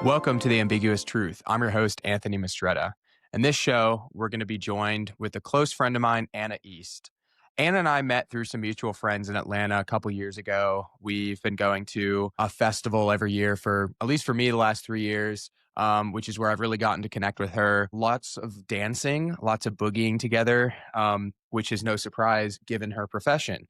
Welcome to The Ambiguous Truth. I'm your host, Anthony Mistretta. In this show, we're going to be joined with a close friend of mine, Anna East. Anna and I met through some mutual friends in Atlanta a couple years ago. We've been going to a festival every year for, at least for me, the last 3 years, which is where I've really gotten to connect with her. Lots of dancing, lots of boogieing together, which is no surprise given her profession.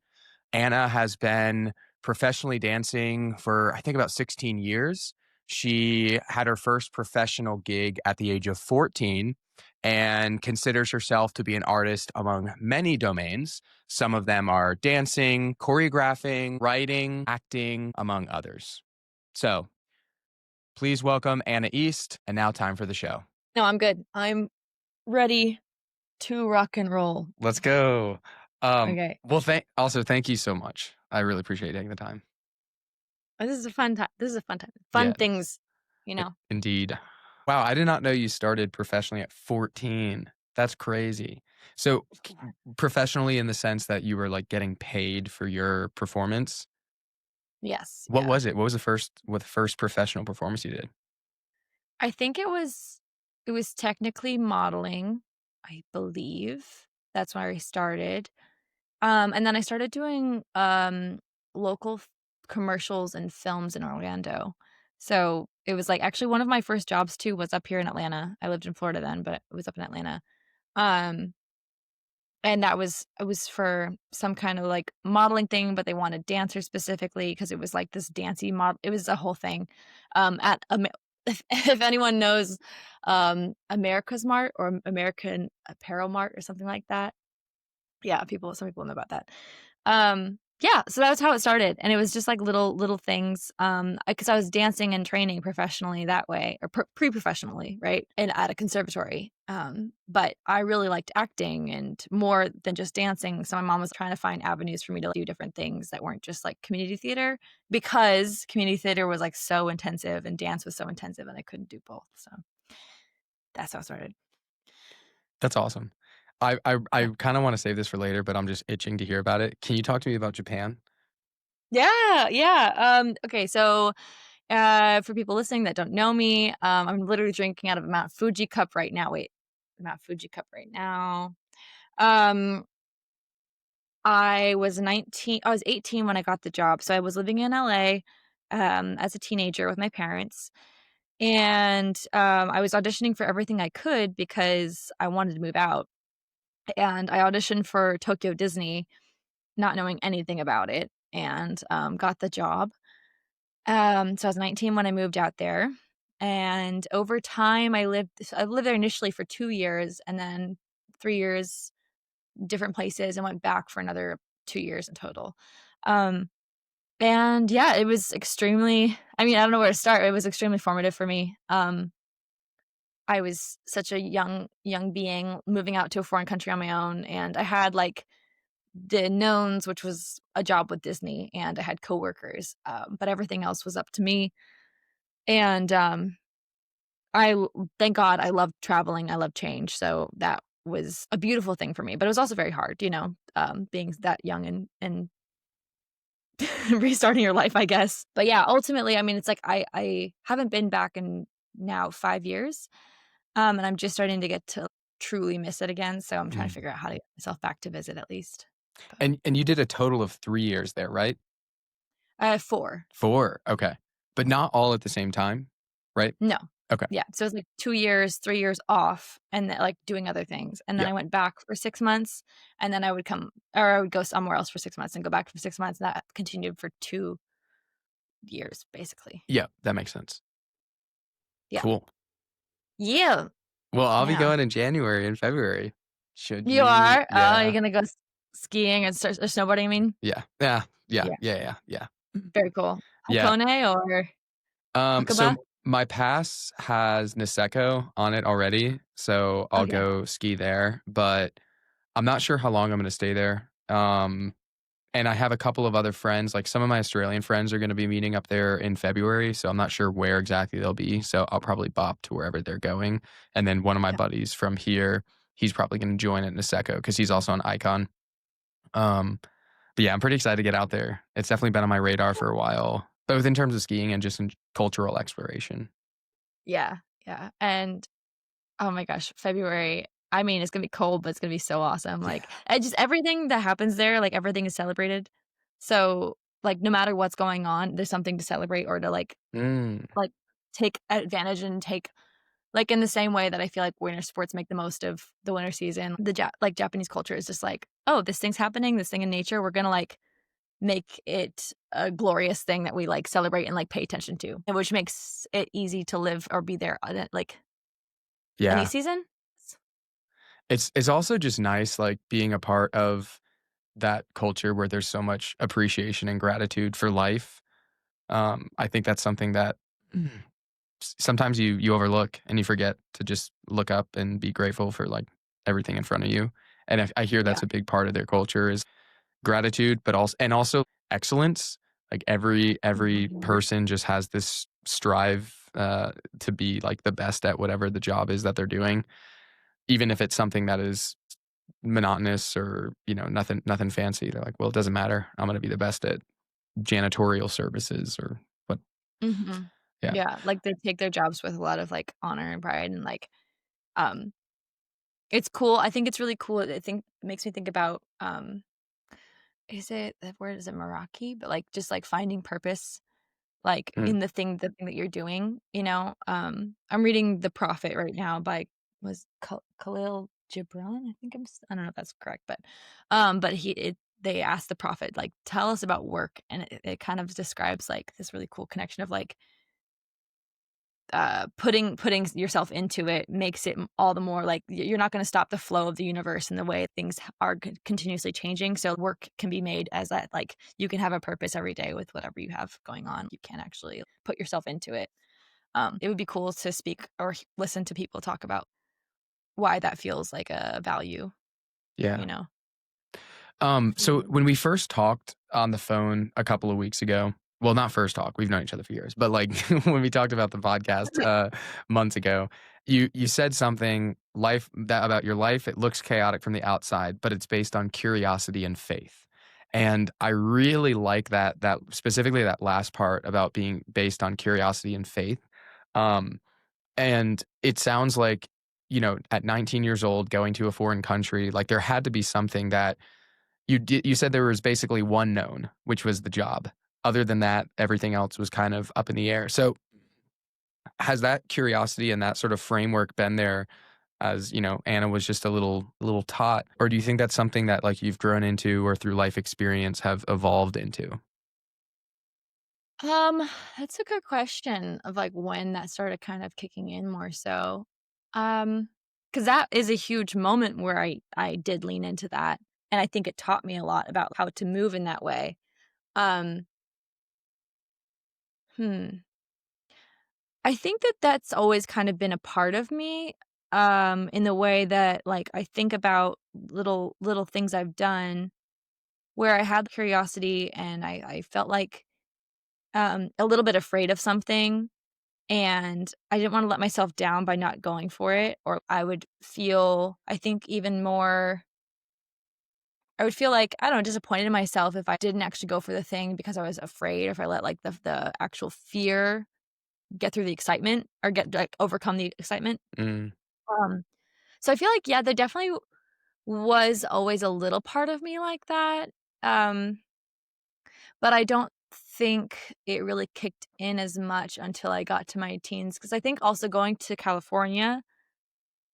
Anna has been professionally dancing for, I think, about 16 years. She had her first professional gig at the age of 14 and considers herself to be an artist among many domains. Some of them are dancing, choreographing, writing, acting, among others. So please welcome Anna East. And now time for the show. No, I'm good. I'm ready to rock and roll. Let's go. Okay. Well, thank you so much. I really appreciate taking the time. This is a fun time. This is a fun time. Fun Yeah. things, you know. Indeed. Wow, I did not know you started professionally at 14. That's crazy. So professionally in the sense that you were like getting paid for your performance? Yes. What Yeah. was it? What was the first professional performance you did? I think it was technically modeling, I believe. That's where I started. And then I started doing local commercials and films in Orlando. So it was like actually one of my first jobs too was up here in Atlanta. I lived in Florida then, but it was up in Atlanta. Um And it was for some kind of, like, modeling thing, but they wanted dancers specifically because it was, like, this dancey model. It was a whole thing, at Ame if anyone knows, America's Mart or American Apparel Mart or something like that. Yeah, some people know about that. Yeah, so that was how it started, and it was just, like, little things, because I was dancing and training professionally that way, or pre-professionally, right, and at a conservatory, but I really liked acting and more than just dancing, so my mom was trying to find avenues for me to do different things that weren't just, like, community theater, because community theater was, like, so intensive and dance was so intensive, and I couldn't do both, so that's how it started. That's awesome. I Yeah. kind of want to save this for later, but I'm just itching to hear about it. Can you talk to me about Japan? Yeah, yeah, okay, so for people listening that don't know me, I'm literally drinking out of a Mount Fuji cup right now. Wait, Mount Fuji cup right now. Um, I was 18 when I got the job. So I was living in LA as a teenager with my parents. And I was auditioning for everything I could because I wanted to move out. And I auditioned for Tokyo Disney, not knowing anything about it, and got the job. So I was 19 when I moved out there, and over time, I lived there initially for 2 years and then 3 years different places and went back for another 2 years in total. Um, and yeah, it was extremely I mean, I don't know where to start. It was extremely formative for me. I was such a young being moving out to a foreign country on my own, and I had, like, the knowns, which was a job with Disney, and I had coworkers, but everything else was up to me. And, I l thank God I love traveling, I love change, so that was a beautiful thing for me, but it was also very hard, being that young and restarting your life, I guess. But yeah, ultimately, I mean, it's like I haven't been back in now 5 years, and I'm just starting to get to truly miss it again, so I'm trying to Mm. figure out how to get myself back to visit at least. But, And you did a total of 3 years there, right? 4. 4. Okay. But not all at the same time, right? No. Okay. Yeah, so it's like 2 years, 3 years off, and then, like, doing other things, and then Yeah. I went back for 6 months, and then I would go somewhere else for 6 months and go back for 6 months, and that continued for 2 years, basically. Yeah, that makes sense. Yeah. Cool. Yeah. Well, I'll be Yeah. going in January and February. Should You you are? Oh, you're Yeah. gonna go skiing and or snowboarding, you mean? Yeah. Yeah. Yeah. Yeah. Yeah, yeah, yeah. Very cool. Yeah. Hakone or So Hakuba? my pass has Niseko on it already, so I'll Okay. go ski there, but I'm not sure how long I'm gonna stay there. And I have a couple of other friends, like some of my Australian friends are gonna be meeting up there in February, so I'm not sure where exactly they'll be, so I'll probably bop to wherever they're going. And then one of my Yeah. buddies from here, he's probably gonna join at Niseko because he's also an icon. Um, but yeah, I'm pretty excited to get out there. It's definitely been on my radar for a while, both in terms of skiing and just in cultural exploration. Yeah, yeah, and oh my gosh, February, I mean, it's gonna be cold, but it's gonna be so awesome, like, Yeah. I just everything that happens there, like, everything is celebrated. So, like, no matter what's going on, there's something to celebrate or to, Mm. like, take advantage and take like, in the same way that I feel like winter sports make the most of the winter season, Japanese culture is just like, "Oh, this thing's happening, this thing in nature, we're gonna, make it a glorious thing that we, celebrate and, pay attention to," and which makes it easy to live or be there on it, any Yeah. season. It's also just nice, like, being a part of that culture where there's so much appreciation and gratitude for life. I think that's something that sometimes you overlook and you forget to just look up and be grateful for like everything in front of you. And I hear Yeah. that's a big part of their culture is gratitude, but also excellence. Like every Mhm. person just has this strive to be like the best at whatever the job is that they're doing, even if it's something that is monotonous or nothing fancy. They're like, well, it doesn't matter. I'm going to be the best at janitorial services or what. Mhm. Yeah, Yeah, they take their jobs with a lot of, honor and pride and, um, it's cool. I think it's really cool. I think it makes me think about, is it the word is it Meraki? But, just, finding purpose, mm, in the thing that you're doing, you know? I'm reading The Prophet right now by was Khalil Gibran? I don't know if that's correct, but they asked the Prophet, "Tell us about work," and it kind of describes, this really cool connection of, putting yourself into it makes it all the more you're not gonna stop the flow of the universe and the way things are continuously changing, so work can be made as that, you can have a purpose every day with whatever you have going on. You can actually put yourself into it. It would be cool to speak or listen to people talk about why that feels like a value, yeah. you know? So Mm. when we first talked on the phone a couple of weeks ago, well, not first talk, we've known each other for years, but like when we talked about the podcast months ago, you said something life that about your life. It looks chaotic from the outside, but it's based on curiosity and faith. And I really like that specifically that last part about being based on curiosity and faith. Um, and it sounds like, at 19 years old, going to a foreign country, like there had to be something that you said there was basically one known, which was the job. Other than that, everything else was kind of up in the air. So, has that curiosity and that sort of framework been there as, Anna was just a little tot? Or do you think that's something that, like, you've grown into or through life experience have evolved into? Um, that's a good question of, when that started kind of kicking in more so. Because that is a huge moment where I did lean into that, and I think it taught me a lot about how to move in that way. Um, hmm, I think that that's always kind of been a part of me, in the way that, I think about little things I've done where I had curiosity and I felt a little bit afraid of something. And I didn't wanna let myself down by not going for it, or I would feel, I think, even more I would feel I don't know, disappointed in myself if I didn't actually go for the thing because I was afraid, or if I let, the actual fear get through the excitement or overcome the excitement. Mm, Um, so I feel yeah, there definitely was always a little part of me like that, um, but I don't think it really kicked in as much until I got to my teens. Because I think also going to California,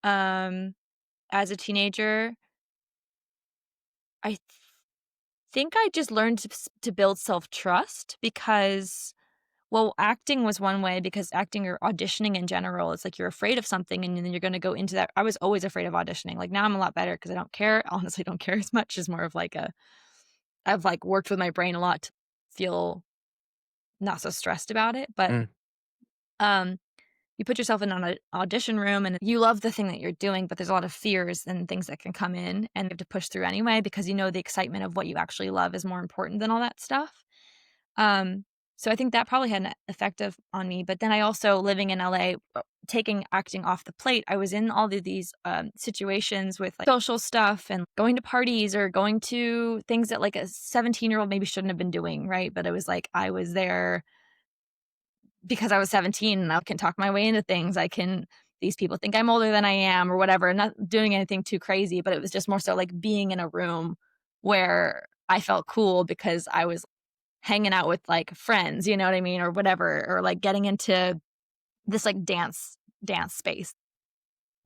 Um, as a teenager, I think I just learned to build self-trust because acting was one way because acting or auditioning in general, it's you're afraid of something and then you're gonna go into that. I was always afraid of auditioning. Now I'm a lot better because I don't care. Honestly, don't care as much. It's more of I've, worked with my brain a lot to feel not so stressed about it, but, mm, um you put yourself in an audition room and you love the thing that you're doing, but there's a lot of fears and things that can come in and you have to push through anyway because the excitement of what you actually love is more important than all that stuff. Um, so I think that probably had an effect on me. But then I also living in LA, taking acting off the plate, I was in all of these situations with social stuff and going to parties or going to things that a 17-year-old maybe shouldn't have been doing, right? But it was I was there because I was 17 and I can talk my way into things. These people think I'm older than I am or whatever, not doing anything too crazy, but it was just more so like being in a room where I felt cool because I was hanging out with like friends, you know what I mean? Or whatever, or like getting into this like dance space.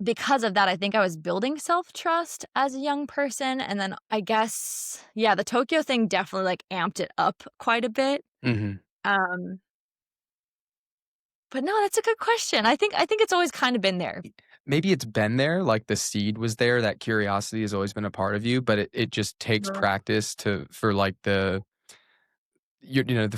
Because of that, I think I was building self-trust as a young person, and then I guess, yeah, the Tokyo thing definitely, like, amped it up quite a bit. Mhm. Um, but no, that's a good question. I think it's always kinda been there. Maybe it's been there, like the seed was there, that curiosity has always been a part of you, but it just takes Mhm. practice to for like the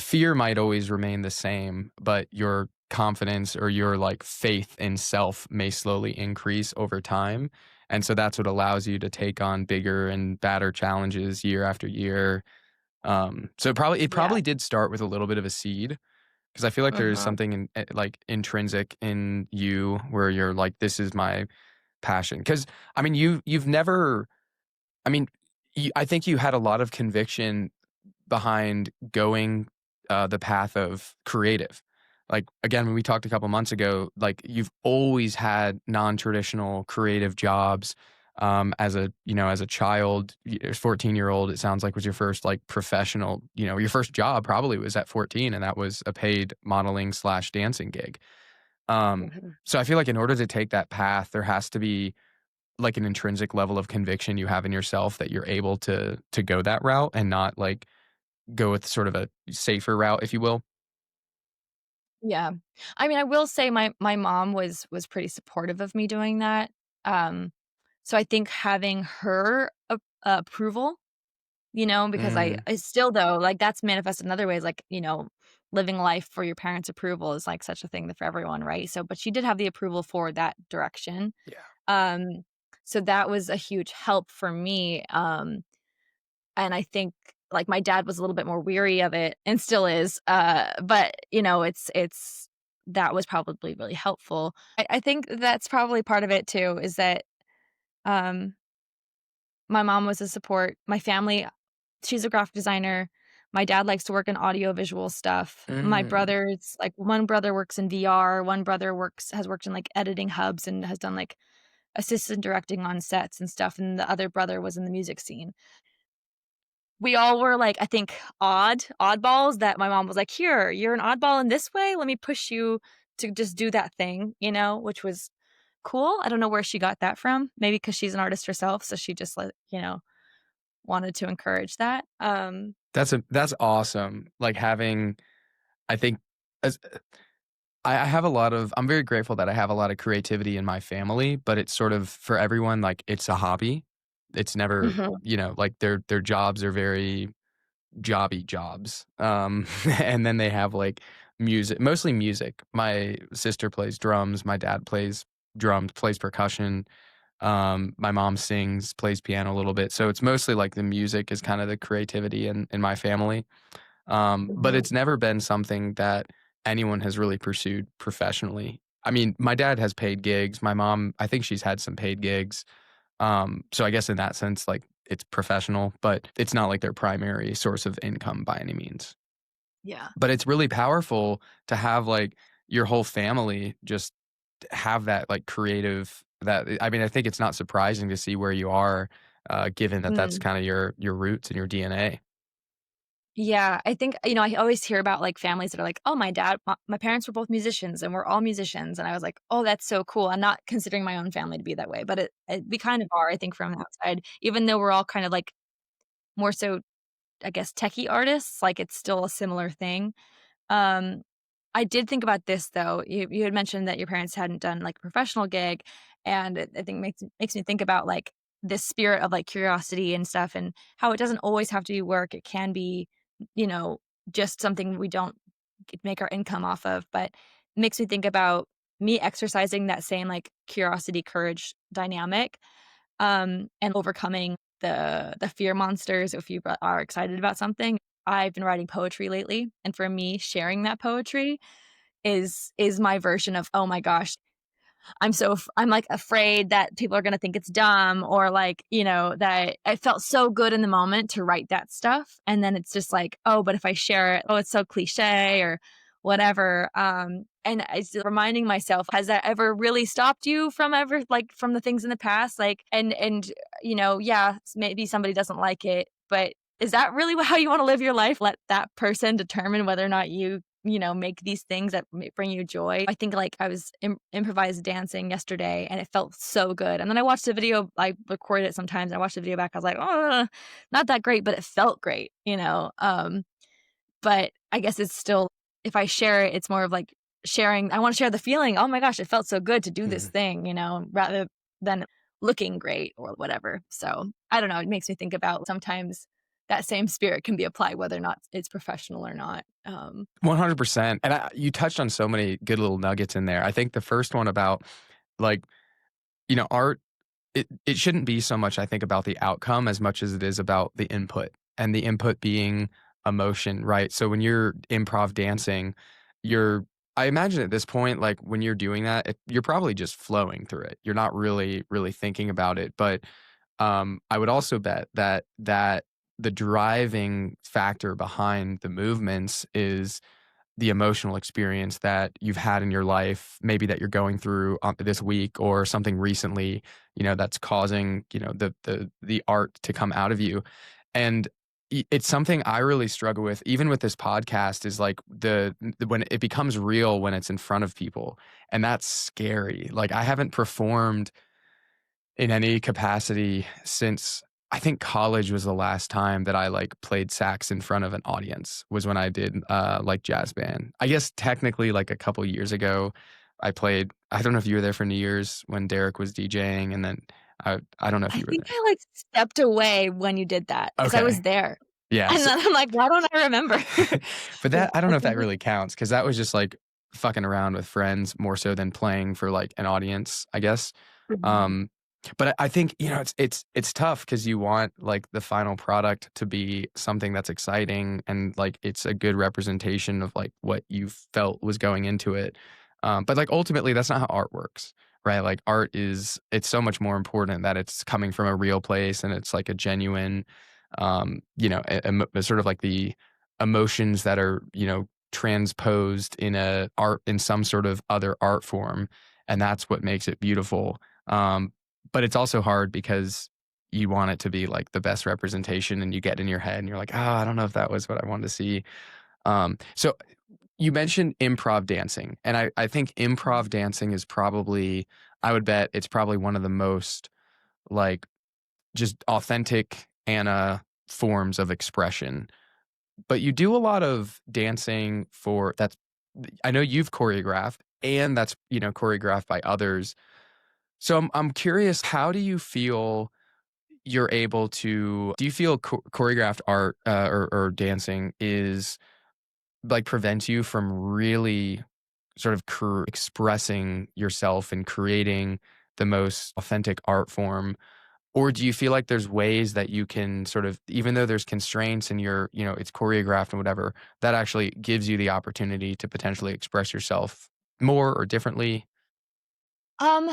fear might always remain the same, but your confidence or your like faith in self may slowly increase over time. And so that's what allows you to take on bigger and badder challenges year after year. So Yeah. it probably did start with a little bit of a seed because I feel like there's Mhm. something like intrinsic in you where you're like, this is my passion. Because I mean, you've never. I mean, I think you had a lot of conviction behind going, the path of creative. Like, again, when we talked a couple months ago, like, you've always had non-traditional creative jobs, as a child, 14-year-old, it sounds like was your first, like, professional your first job probably was at 14, and that was a paid modeling/dancing gig. Mhm. So I feel like in order to take that path, there has to be like an intrinsic level of conviction you have in yourself that you're able to go that route and not like go with sort of a safer route, if you will. Yeah. I mean, I will say my mom was pretty supportive of me doing that. Um, so I think having her approval, because Mm, I still though, like, that's manifested in other ways, like, living life for your parents' approval is, like, such a thing for everyone, right? So but she did have the approval for that direction. yeah. Um, so that was a huge help for me, and I think, like, my dad was a little bit more weary of it and still is, but, it's that was probably really helpful. I think that's probably part of it too, is that, um my mom was a support. My family, she's a graphic designer. My dad likes to work in audio visual stuff. My Mm, brothers, like, one brother works in VR, one brother has worked in, like, editing hubs and has done, like, assistant directing on sets and stuff, and the other brother was in the music scene. We all were, like, I think, oddballs that my mom was like, "Here, you're an oddball in this way, let me push you to just do that thing," which was cool. I don't know where she got that from. Maybe because she's an artist herself, so she just, like, wanted to encourage that. that's awesome. Like having, I think, as I have a lot of. I'm very grateful that I have a lot of creativity in my family, but it's sort of for everyone like it's a hobby. It's never, Mhm, like their jobs are very jobby jobs. And then they have like music, mostly music. My sister plays drums. My dad plays drums, plays percussion. My mom sings, plays piano a little bit. So it's mostly like the music is kind of the creativity in my family. But mhm. it's never been something that anyone has really pursued professionally. I mean, my dad has paid gigs. My mom, I think she's had some paid gigs. So I guess in that sense, like it's professional, but it's not like their primary source of income by any means. Yeah. But it's really powerful to have like your whole family just have that like creative that I mean, I think it's not surprising to see where you are, given that that's Mm. kind of your roots and your DNA. Yeah, I think, I always hear about, like, families that are like, "Oh, my parents were both musicians, and we're all musicians," and I was like, "Oh, that's so cool." I'm not considering my own family to be that way, but we kind of are, I think, from the outside, even though we're all kind of, like, more so, I guess, techie artists, like, it's still a similar thing. Um, I did think about this though. You had mentioned that your parents hadn't done, like, a professional gig, and I think makes me think about, like, this spirit of, like, curiosity and stuff, and how it doesn't always have to be work. It can be, you know, just something we don't make our income off of, but it makes me think about me exercising that same, like, curiosity, courage dynamic, and overcoming the fear monsters if you are excited about something. I've been writing poetry lately, and for me, sharing that poetry is my version of, "Oh my gosh, I'm, like, afraid that people are gonna think it's dumb," or, like, that I felt so good in the moment to write that stuff, and then it's just like, "Oh, but if I share it, oh, it's so cliche," whatever. And it's reminding myself, has that ever really stopped you from ever like from the things in the past? Like, and yeah, maybe somebody doesn't like it, but is that really how you want to live your life? Let that person determine whether or not you make these things that bring you joy. I think like I was improvised dancing yesterday and it felt so good. And then I watched the video, I record it sometimes. I watched the video back. I was like, oh, not that great, but it felt great. But I guess it's still, if I share it, it's more of like sharing. I want to share the feeling. Oh my gosh, it felt so good to do this Mhm. thing, rather than looking great or whatever. So I don't know. It makes me think about sometimes that same spirit can be applied whether or not it's professional or not. 100%. And you touched on so many good little nuggets in there. I think the first one about like, art, it shouldn't be so much, I think, about the outcome as much as it is about the input, and the input being emotion, right? So when you're improv dancing, you're I imagine at this point, like when you're doing that, you're probably just flowing through it. You're not really, really thinking about it. But I would also bet that the driving factor behind the movements is the emotional experience that you've had in your life, maybe that you're going through this week or something recently, that's causing, the art to come out of you. And it's something I really struggle with, even with this podcast, is like when it becomes real when it's in front of people. And that's scary. Like I haven't performed in any capacity since I think college was the last time that I like played sax in front of an audience was when I did like jazz band. I guess technically like a couple years ago I don't know if you were there for New Year's when Derek was DJing, and then I don't know if I you were think there. I, like, stepped away when you did that because I was Okay. there, Yeah. and So, then I'm like, "Why don't I remember?" but Yeah, that I don't I know if think that really counts because that was just like fucking around with friends more so than playing for like an audience, I guess. Mhm. Um, but I think it's tough because you want like the final product to be something that's exciting and like it's a good representation of like what you felt was going into it. But like ultimately, that's not how art works, right? Like art it's so much more important that it's coming from a real place and it's like a genuine sort of like the emotions that are, transposed in a art in some sort of other art form, and that's what makes it beautiful. But it's also hard because you want it to be like the best representation, and you get in your head and you're like, oh, I don't know if that was what I wanted to see. So you mentioned improv dancing, and I think Mhm. improv dancing is probably, I would bet it's probably one of the most like just authentic Anna forms of expression. But you do a lot of dancing for that's I know you've choreographed and that's, choreographed by others. So I'm curious, how do you feel you're able to do you feel choreographed art or dancing is like prevents you from really sort of expressing yourself and creating the most authentic art form, or do you feel like there's ways that you can sort of, even though there's constraints and it's choreographed and whatever, that actually gives you the opportunity to potentially express yourself more or differently? Um,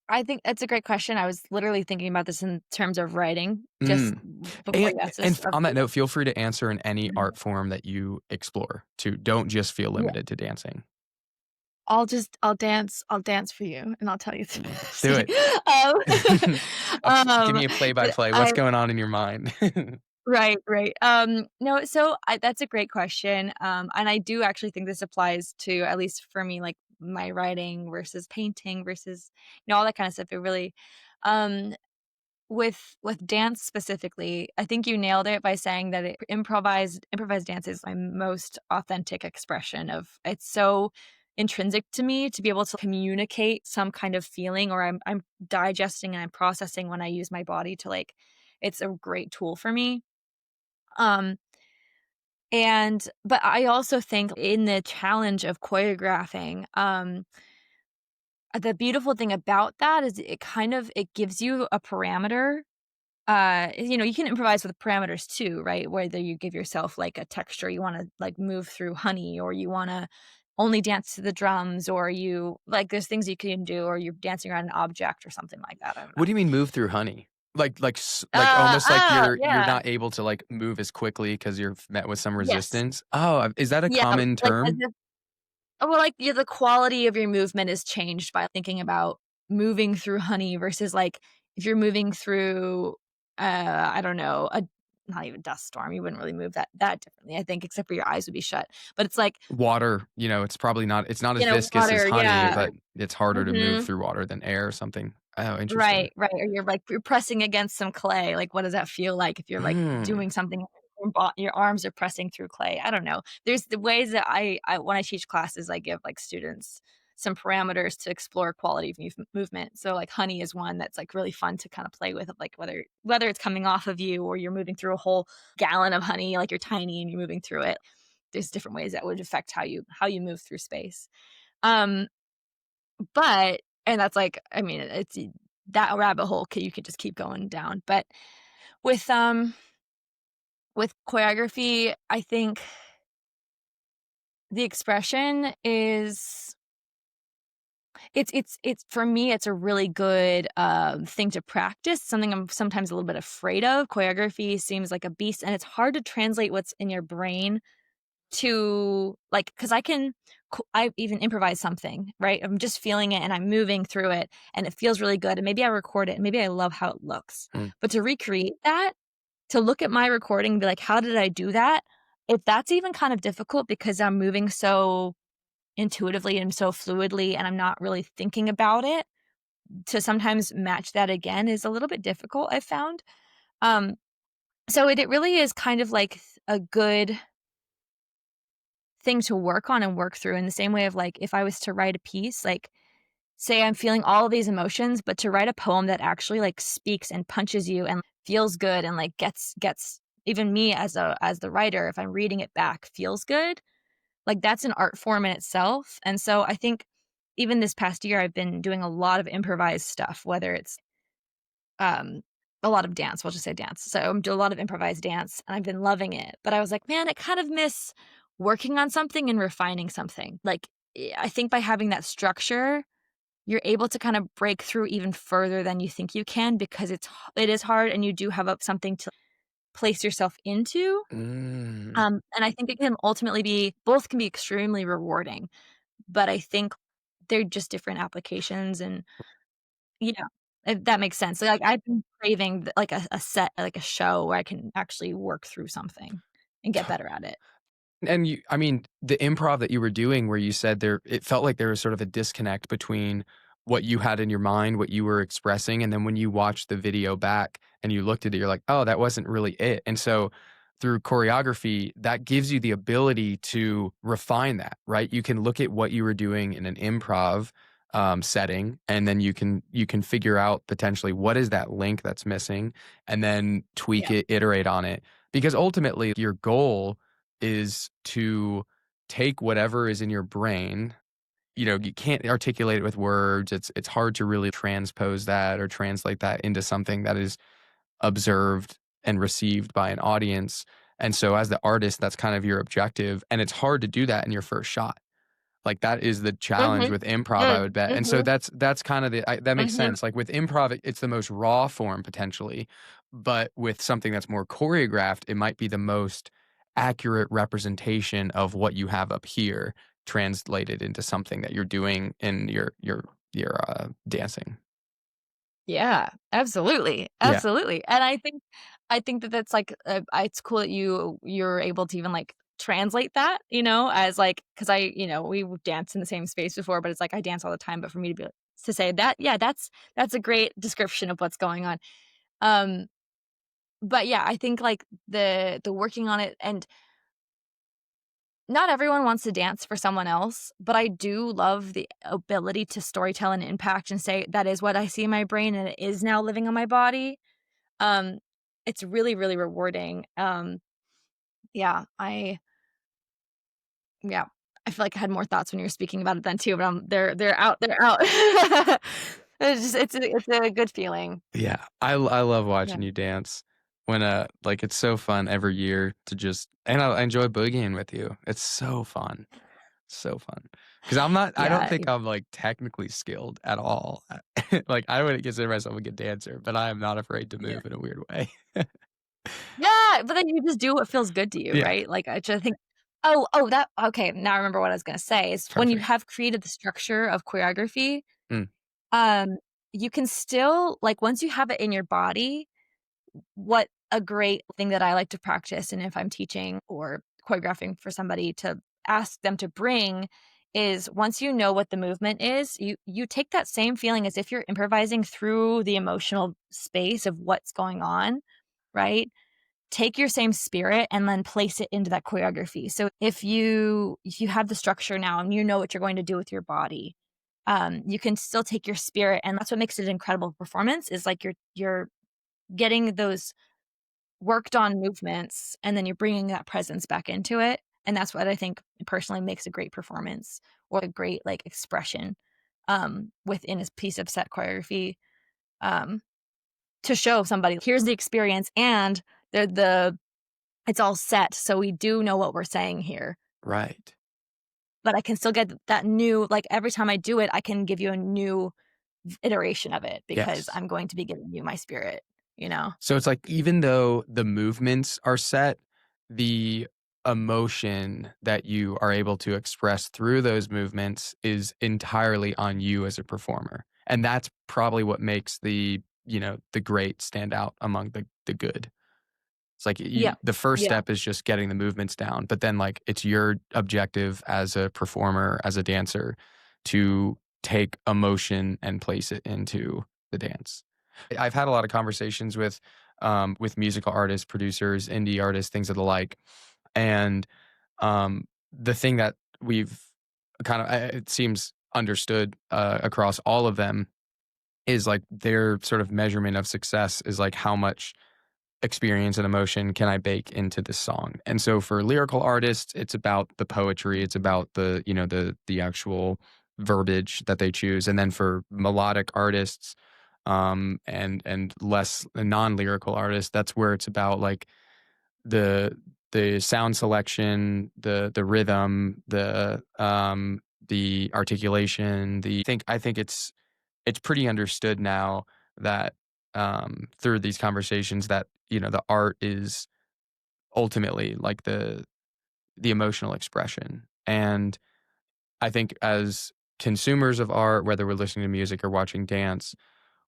I think that's a great question. I was literally thinking about this in terms of writing just Mm. before And you asked and this on that of note, feel free to answer in any Mhm. art form that you explore too. Don't just feel Yeah. limited to dancing. I'll dance for you, and I'll tell you. Just Do kidding. it. Um, Give me a play by but play. What's I going on in your mind? Right, right. No, so that's a great question. And I do actually think this applies to, at least for me, like my writing versus painting versus, all that kind of stuff. It really, um, with dance specifically, I think you nailed it by saying that improvised dance is my most authentic expression of. It's so intrinsic to me to be able to communicate some kind of feeling, or I'm digesting and I'm processing when I use my body to like. It's a great tool for me. Um, but I also think in the challenge of choreographing, the beautiful thing about that is it gives you a parameter. You can improvise with parameters too, right? Whether you give yourself like a texture, you want to like move through honey, or you want to only dance to the drums, or you like there's things you can do, or you're dancing around an object or something like that. I don't What know. do you mean move through honey? Like, almost like you're Yeah. not able to, like, move as quickly because 'cause you're met with some Yes. resistance? Oh, is that a Yeah, common like, as term? if well, like, yeah, the quality of your movement is changed by thinking about moving through honey versus, like, if you're moving through, I don't know, a not even dust storm, you wouldn't really move that differently, I think, except for your eyes would be shut. But it's like, Water, it's not as viscous as water, honey, yeah. but it's harder to move Mhm. through water than air or something. Oh, interesting. Right, right, or you're pressing against some clay, like, what does that feel like if you're, like, Mm. doing something, your arms are pressing through clay? I don't know. There's the ways that I when I teach classes, I give, like, students some parameters to explore quality of movement. So, like, honey is one that's, like, really fun to kinda play with, of, like, whether it's coming off of you or you're moving through a whole gallon of honey, like, you're tiny and you're moving through it. There's different ways that would affect how you move through space. Um but and that's like, I mean, it's that rabbit hole you could just keep going down. But with, with choreography, I think the expression is it's for me, it's a really good, thing to practice, something I'm sometimes a little bit afraid of. Choreography seems like a beast, and it's hard to translate what's in your brain to, like, because I even improvise something, right? I'm just feeling it and I'm moving through it and it feels really good and maybe I record it and maybe I love how it looks. Mm. But to recreate that, to look at my recording and be like, "How did I do that?" If that's even kind of difficult because I'm moving so intuitively and so fluidly and I'm not really thinking about it, to sometimes match that again is a little bit difficult, I've found. Um, so it really is kind of like a good thing to work on and work through in the same way of, like, if I was to write a piece, like, say I'm feeling all of these emotions, but to write a poem that actually, like, speaks and punches you and feels good and, like, gets even me as the writer, if I'm reading it back, feels good, like, that's an art form in itself. And so I think even this past year, I've been doing a lot of improvised stuff, whether it's um, a lot of dance, we'll just say dance. So I'm doing a lot of improvised dance, and I've been loving it, but I was like, "Man, I kind of miss working on something and refining something." Like, I think by having that structure, you're able to kind of break through even further than you think you can because it is hard and you do have up something to place yourself into, Mm. and I think it can ultimately be both can be extremely rewarding, but I think they're just different applications and yeah, if that makes sense. Like, I've been craving like a set, like a show where I can actually work through something and get better at it. And I mean, the improv that you were doing where you said it felt like there was sort of a disconnect between what you had in your mind, what you were expressing, and then when you watched the video back and you looked at it, you're like, oh, that wasn't really it. And so through choreography, that gives you the ability to refine that, right? You can look at what you were doing in an improv setting, and then you can figure out potentially what is that link that's missing, and then tweak Yeah. it, iterate on it. Because ultimately, your goal is to take whatever is in your brain. You can't articulate it with words. It's hard to really transpose that or translate that into something that is observed and received by an audience. And so as the artist, that's kind of your objective, and it's hard to do that in your first shot. Like, that is the challenge Mhm. with improv, I Mm. would bet. And so Mhm. that's kind of that makes Mhm. sense. Like, with improv, it's the most raw form potentially, but with something that's more choreographed, it might be the most accurate representation of what you have up here translated into something that you're doing in your dancing. Yeah, absolutely, Yeah. absolutely, and I think that that's, like, it's cool that you're able to even, like, translate that, as, like, because we danced in the same space before, but it's like I dance all the time, but for me to to say that, yeah, that's a great description of what's going on. Um, but yeah, I think, like, the working on it and not everyone wants to dance for someone else, but I do love the ability to storytell and impact and say, "That is what I see in my brain, and it is now living on my body." Um, it's really, really rewarding. Yeah, yeah, I feel like I had more thoughts when you were speaking about it then too, but, they're out. It's a good feeling. Yeah. I love Yeah. watching you dance when, like, it's so fun every year to just and I enjoy boogieing with you. It's so fun. So fun. Because I don't Yeah, think I'm, like, technically skilled at all. Like, I wouldn't consider myself a good dancer, but I am not afraid to yeah. move in a weird way. Yeah, but then you just do what feels good to you, Yeah, right? Like, I just think that okay, now I remember what I was gonna say is when you perfect. have created the structure of choreography, Mm, um, you can still like, once you have it in your body, what a great thing that I like to practice, and if I'm teaching or choreographing for somebody to ask them to bring is once you know what the movement is, you take that same feeling as if you're improvising through the emotional space of what's going on, right? Take your same spirit and then place it into that choreography. So if you have the structure now and you know what you're going to do with your body, you can still take your spirit, and that's what makes it an incredible performance. Is like you're getting those worked on movements, and then you're bringing that presence back into it, and that's what I think personally makes a great performance or a great like expression within a piece of set choreography. Um, to show somebody here's the experience and the it's all set, so we do know what we're saying here, right. but I can still get that new like, every time I do it, I can give you a new iteration of it because Yes. I'm going to be giving you my spirit, you know? So it's like even though the movements are set, the emotion that you are able to express through those movements is entirely on you as a performer. And that's probably what makes the great stand out among the good. It's like Yeah. the first Yeah. step is just getting the movements down, but then like it's your objective as a performer, as a dancer to take emotion and place it into the dance. I've had a lot of conversations with musical artists, producers, indie artists, things of the like. And the thing that we've it seems understood across all of them is like their sort of measurement of success is like how much experience and emotion can I bake into this song? And so for lyrical artists, it's about the poetry, it's about the actual verbiage that they choose. And then for melodic artists, and less non-lyrical artists, that's where it's about like the the sound selection, the rhythm, the articulation, the I think it's pretty understood now that through these conversations that the art is ultimately like the emotional expression. And I think as consumers of art, whether we're listening to music or watching dance,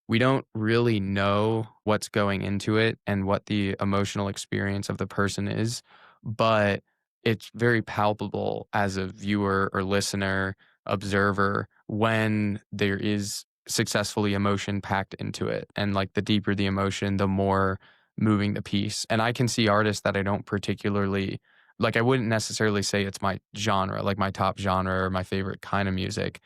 we don't really know what's going into it and what the emotional experience of the person is, but it's very palpable as a viewer or listener, observer, when there is successfully emotion packed into it. And like the deeper the emotion, the more moving the piece. And I can see artists that I don't particularly like, I wouldn't necessarily say it's my genre, like my top genre or my favorite kind of music.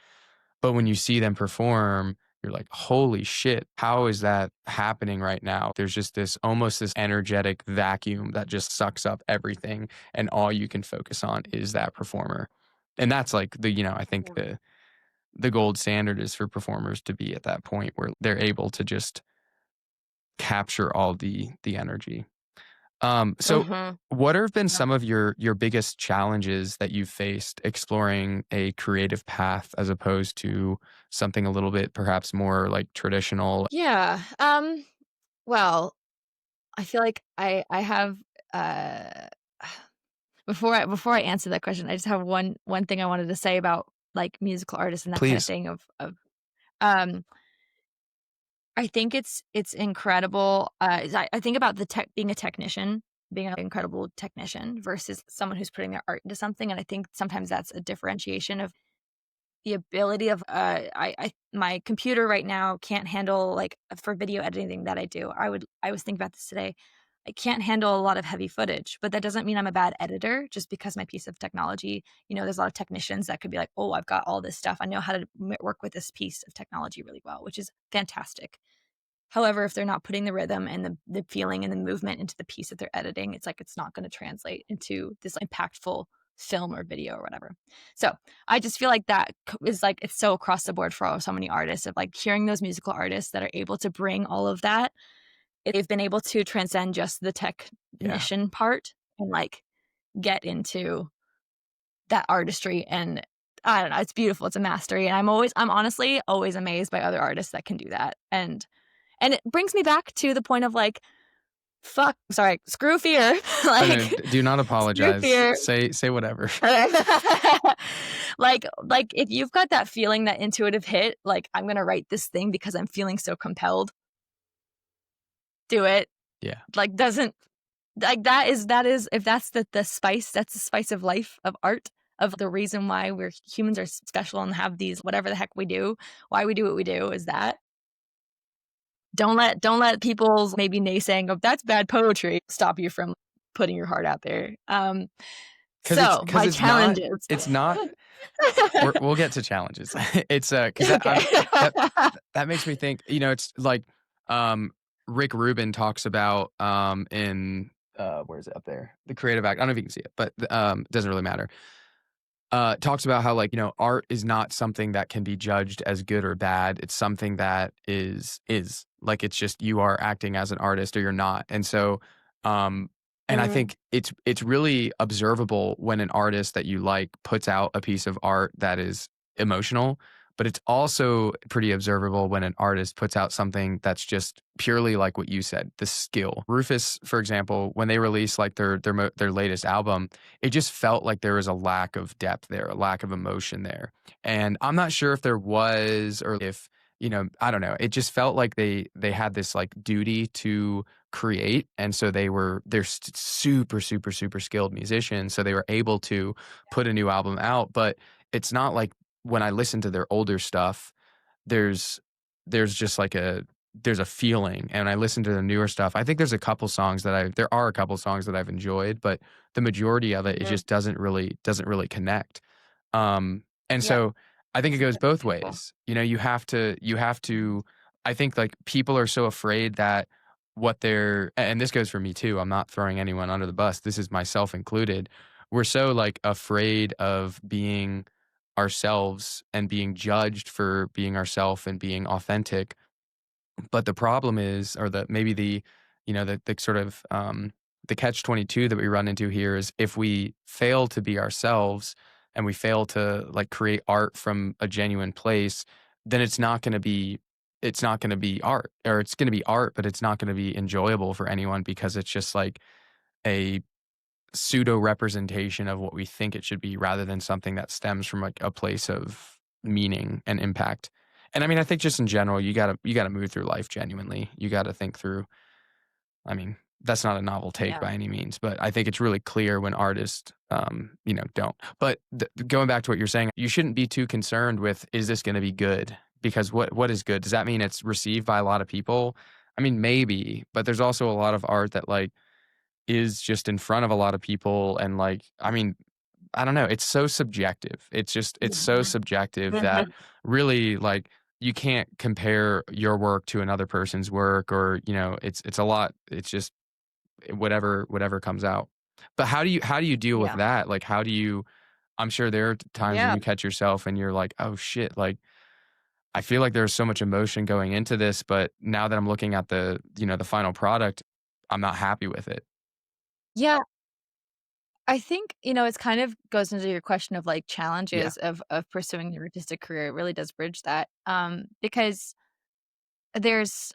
But when you see them perform, you're like, "Holy shit, how is that happening right now?" There's just this almost this energetic vacuum that just sucks up everything, and all you can focus on is that performer. And that's like I think Yeah. the gold standard is for performers to be at that point where they're able to just capture all the energy. So Mhm. what have been Yeah. some of your biggest challenges that you've faced exploring a creative path as opposed to something a little bit perhaps more like traditional? Yeah, well, I feel like I have, uh before I answer that question, I just have one thing I wanted to say about, like, musical artists and that kinda Please. thing um I think it's incredible, is I think about the tech being a technician, being an incredible technician versus someone who's putting their art into something, and I think sometimes that's a differentiation of the ability of, I my computer right now can't handle, like, for video editing that I do, I was thinking about this today. I can't handle a lot of heavy footage, but that doesn't mean I'm a bad editor just because my piece of technology there's a lot of technicians that could be like, "Oh, I've got all this stuff. I know how to work with this piece of technology really well," which is fantastic. However, if they're not putting the rhythm and the feeling and the movement into the piece that they're editing, it's like it's not gonna translate into this impactful film or video or whatever. So, I just feel like that is like it's so across the board for so many artists of like hearing those musical artists that are able to bring all of that. They've been able to transcend just the Yeah. technician part and like get into that artistry, and I don't know, it's beautiful, it's a mastery, and I'm honestly always amazed by other artists that can do that, and it brings me back to the point of, like, fuck sorry, screw fear, Oh, no, like, do not screw apologize. fear. Say whatever. Like, if you've got that feeling, that intuitive hit, like, "I'm gonna write this thing because I'm feeling so compelled," do it. Yeah. Like, doesn't like, that is if that's the spice, that's the spice of life, of art, of the reason why we're humans are special and have these whatever the heck we do, why we do what we do is that. Don't let people's maybe naysaying of, "That's bad poetry," stop you from putting your heart out there. So Because my challenges. it's not we'll get to challenges. It's, 'cause Okay. that that makes me think, it's like, um, Rick Rubin talks about, in, where is it up there? The Creative Act I don't know if you can see it, but, it doesn't really matter. Talks about how, like, art is not something that can be judged as good or bad. It's something that is. Like, it's just you are acting as an artist or you're not. And so, um and I Mm, think it's really observable when an artist that you like puts out a piece of art that is emotional, but it's also pretty observable when an artist puts out something that's just purely like what you said, the skill. Rufus, for example, when they released, like, their latest album, it just felt like there was a lack of depth there, a lack of emotion there. And I'm not sure if there was or if, I don't know. It just felt like they had this, like, duty to create, and so super, super, super skilled musicians, so they were able to put a new album out, but it's not like when I listen to their older stuff, there's there's just like there's a feeling, and I listen to the newer stuff. I think there are a couple songs that I've enjoyed, but the majority of it mhm. just doesn't really connect. And Yep. so I think it goes That's both beautiful. ways. You have to I think, like, people are so afraid that and this goes for me too. I'm not throwing anyone under the bus. This is myself included. We're so, like, afraid of being ourselves and being judged for being ourself and being authentic. But the problem is, or maybe the sort of, the catch-22 that we run into here is if we fail to be ourselves and we fail to, like, create art from a genuine place, then it's not gonna be art, or it's gonna be art, but it's not gonna be enjoyable for anyone because it's just like a pseudo representation of what we think it should be rather than something that stems from, like, a place of meaning and impact. And I mean, I think just in general, you gotta move through life genuinely. You gotta think through. I mean, that's not a novel take Yeah. by any means, but I think it's really clear when artists, don't. But going back to what you're saying, you shouldn't be too concerned with, is this going to be good? Because what is good? Does that mean it's received by a lot of people? I mean, maybe, but there's also a lot of art that, like, is just in front of a lot of people, and, like, I mean, I don't know, it's so subjective. It's so Mhm. subjective that Mhm. really, like, you can't compare your work to another person's work, or, it's a lot. It's just whatever comes out. But how do you deal with Yeah. that? Like, I'm sure there are times when Yeah. you catch yourself and you're like, "Oh shit, like, I feel like there's so much emotion going into this, but now that I'm looking at the final product, I'm not happy with it." Yeah. I think, it's kind of goes into your question of, like, Yeah. challenges of pursuing your artistic career. It really does bridge that, because there's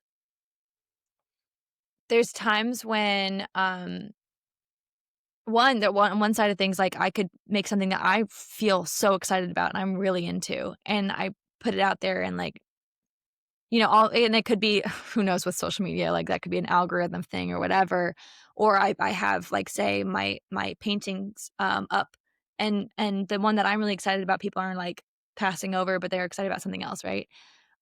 there's times when, on one side of things, like, I could make something that I feel so excited about and I'm really into, and I put it out there and, like, all and it could be who knows with social media, like, that could be an algorithm thing or whatever, or I have, like, say, my paintings, up, and the one that I'm really excited about, people aren't, like, passing over, but they're excited about something else, right?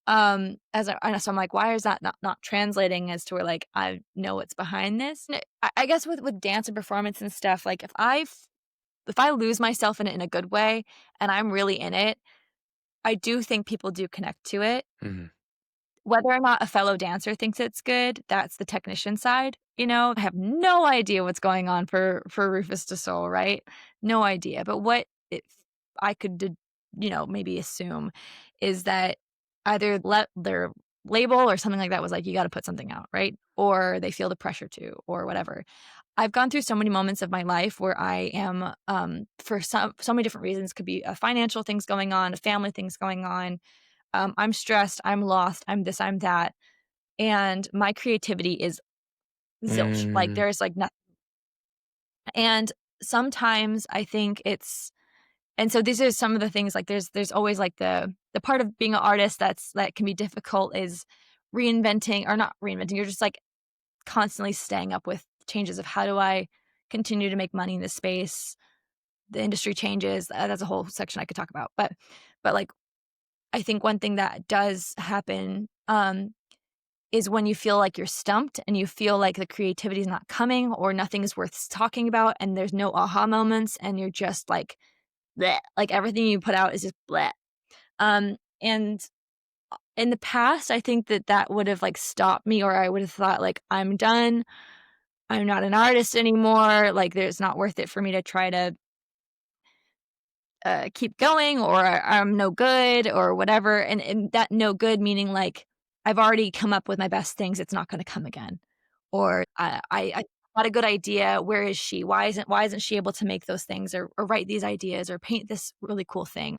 As I so I'm like, "Why is that not translating as to where, like, I know what's behind this?" And I guess with dance and performance and stuff, like, if I lose myself in it in a good way and I'm really in it, I do think people do connect to it. Mhm. Whether or not a fellow dancer thinks it's good, that's the technician side, I have no idea what's going on for Rufus Du Sol, right? No idea, but what if I could maybe assume is that either let their label or something like that was like, you got to put something out, right? Or they feel the pressure to, or whatever. I've gone through so many moments of my life where I am, for so many different reasons, could be financial things going on, family things going on. I'm stressed, I'm lost, I'm this, I'm that, and my creativity is zilch. Like Mm, there's like nothing. And sometimes I think it's, and so these are some of the things, like there's always like the part of being an artist that can be difficult is reinventing, or not reinventing. You're just like constantly staying up with changes of how do I continue to make money in this space. The industry changes. That's a whole section I could talk about. But like I think one thing that does happen is when you feel like you're stumped and you feel like the creativity is not coming or nothing is worth talking about and there's no aha moments and you're just like bleh, like everything you put out is just bleh. And in the past, I think that would have like stopped me, or I would have thought like I'm done. I'm not an artist anymore. Like there's not worth it for me to try to keep going, or I'm no good or whatever. And that no good meaning like I've already come up with my best things. It's not going to come again. Or I got a good idea. Where is she? Why isn't she able to make those things or write these ideas or paint this really cool thing?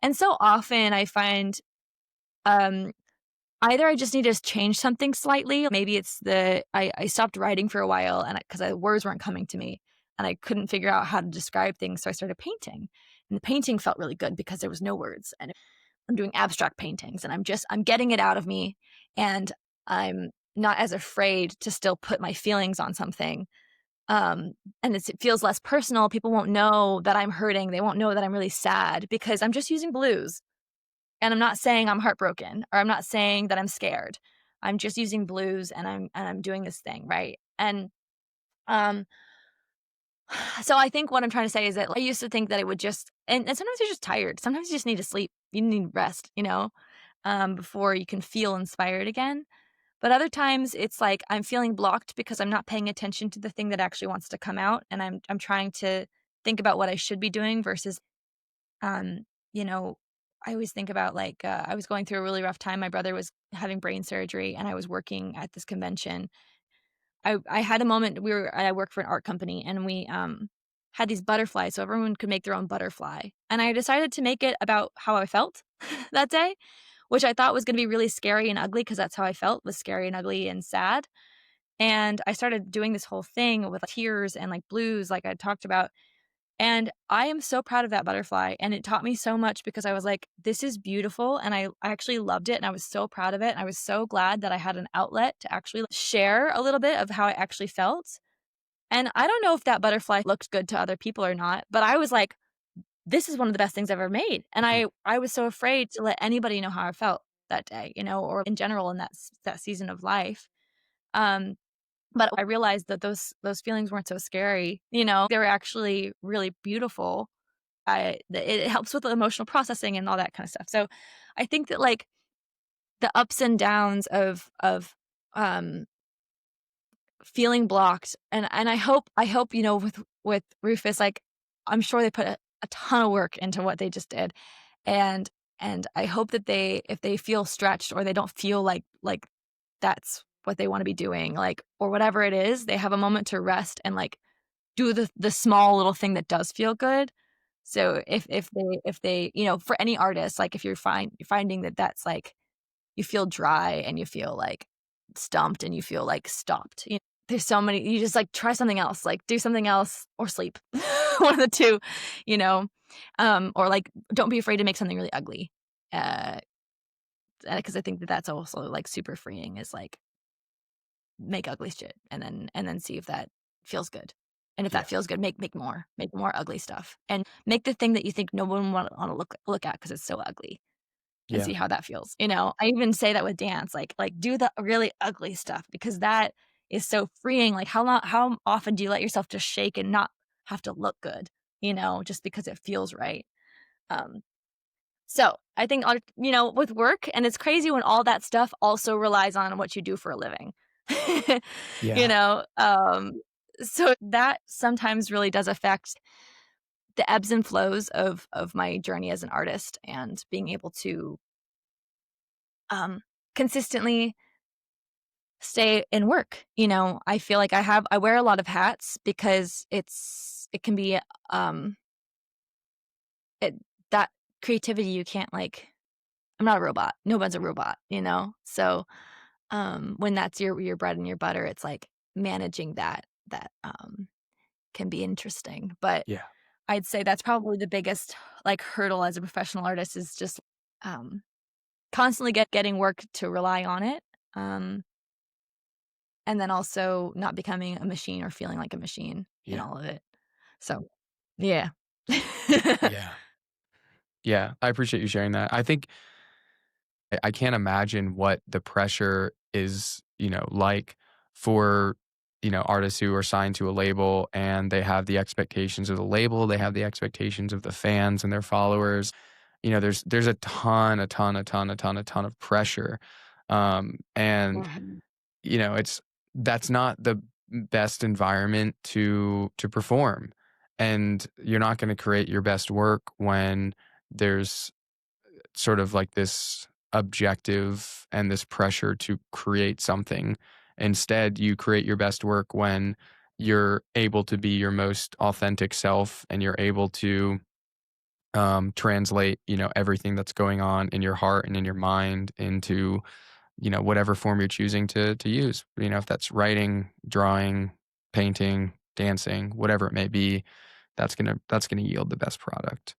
And so often I find um, either I just need to change something slightly. Maybe it's I stopped writing for a while and because words weren't coming to me and I couldn't figure out how to describe things. So I started painting. And the painting felt really good because there was no words. And I'm doing abstract paintings and I'm getting it out of me. And I'm not as afraid to still put my feelings on something. And it feels less personal. People won't know that I'm hurting. They won't know that I'm really sad because I'm just using blues. And I'm not saying I'm heartbroken or I'm not saying that I'm scared. I'm just using blues and I'm doing this thing, right? And um so I think what I'm trying to say is that I used to think that it would just and sometimes you're just tired. Sometimes you just need to sleep. You need rest, before you can feel inspired again. But other times it's like I'm feeling blocked because I'm not paying attention to the thing that actually wants to come out and I'm trying to think about what I should be doing versus um, you know, I always think about like I was going through a really rough time. My brother was having brain surgery, and I was working at this convention. I had a moment. I work for an art company, and we had these butterflies, so everyone could make their own butterfly. And I decided to make it about how I felt that day, which I thought was going to be really scary and ugly because that's how I felt, was scary and ugly and sad. And I started doing this whole thing with like, tears and like blues, like I talked about, and I am so proud of that butterfly, and it taught me so much because I was like, "This is beautiful," and I actually loved it, and I was so proud of it, and I was so glad that I had an outlet to actually share a little bit of how I actually felt, and I don't know if that butterfly looked good to other people or not, but I was like, "This is one of the best things I've ever made," and mm, I was so afraid to let anybody know how I felt that day, or in general in that season of life, um, but I realized that those feelings weren't so scary, they were actually really beautiful. It helps with the emotional processing and all that kind of stuff. So I think that like the ups and downs of um feeling blocked and I hope with Rufus, like I'm sure they put a ton of work into what they just did. And I hope that they, if they feel stretched or they don't feel like that's what they want to be doing, like, or whatever it is, they have a moment to rest and like do the small little thing that does feel good. So if they, for any artist, like if you're finding that that's like you feel dry and you feel like stumped and you feel like stopped. There's so many, you just like try something else, like do something else or sleep. One of the two, you know. Or like don't be afraid to make something really ugly. Uh because I think that that's also like super freeing, is like make ugly shit and then see if that feels good. And if yeah, that feels good, make more ugly stuff, and make the thing that you think no one want to look at because it's so ugly, and yeah, see how that feels. I even say that with dance, like do the really ugly stuff because that is so freeing. Like how often do you let yourself just shake and not have to look good, just because it feels right. Um, so I think, with work, and it's crazy when all that stuff also relies on what you do for a living. You yeah, know, um, so that sometimes really does affect the ebbs and flows of my journey as an artist, and being able to um consistently stay in work. I feel like I wear a lot of hats because it can be, um, it that creativity you can't, like I'm not a robot. No one's a robot, you know? So, when that's your bread and your butter, it's like managing that can be interesting. But Yeah. I'd say that's probably the biggest, like, hurdle as a professional artist is just, um, constantly getting work to rely on it, um, and then also not becoming a machine or feeling like a machine in Yeah. all of it. So, yeah. Yeah. Yeah. I appreciate you sharing that. I think I can't imagine what the pressure is, like for, artists who are signed to a label and they have the expectations of the label, they have the expectations of the fans and their followers. There's a ton of pressure. And Mhm. it's that's not the best environment to perform. And you're not going to create your best work when there's sort of like this objective and this pressure to create something. Instead, you create your best work when you're able to be your most authentic self and you're able to translate, everything that's going on in your heart and in your mind into, whatever form you're choosing to use. If that's writing, drawing, painting, dancing, whatever it may be, that's gonna yield the best product.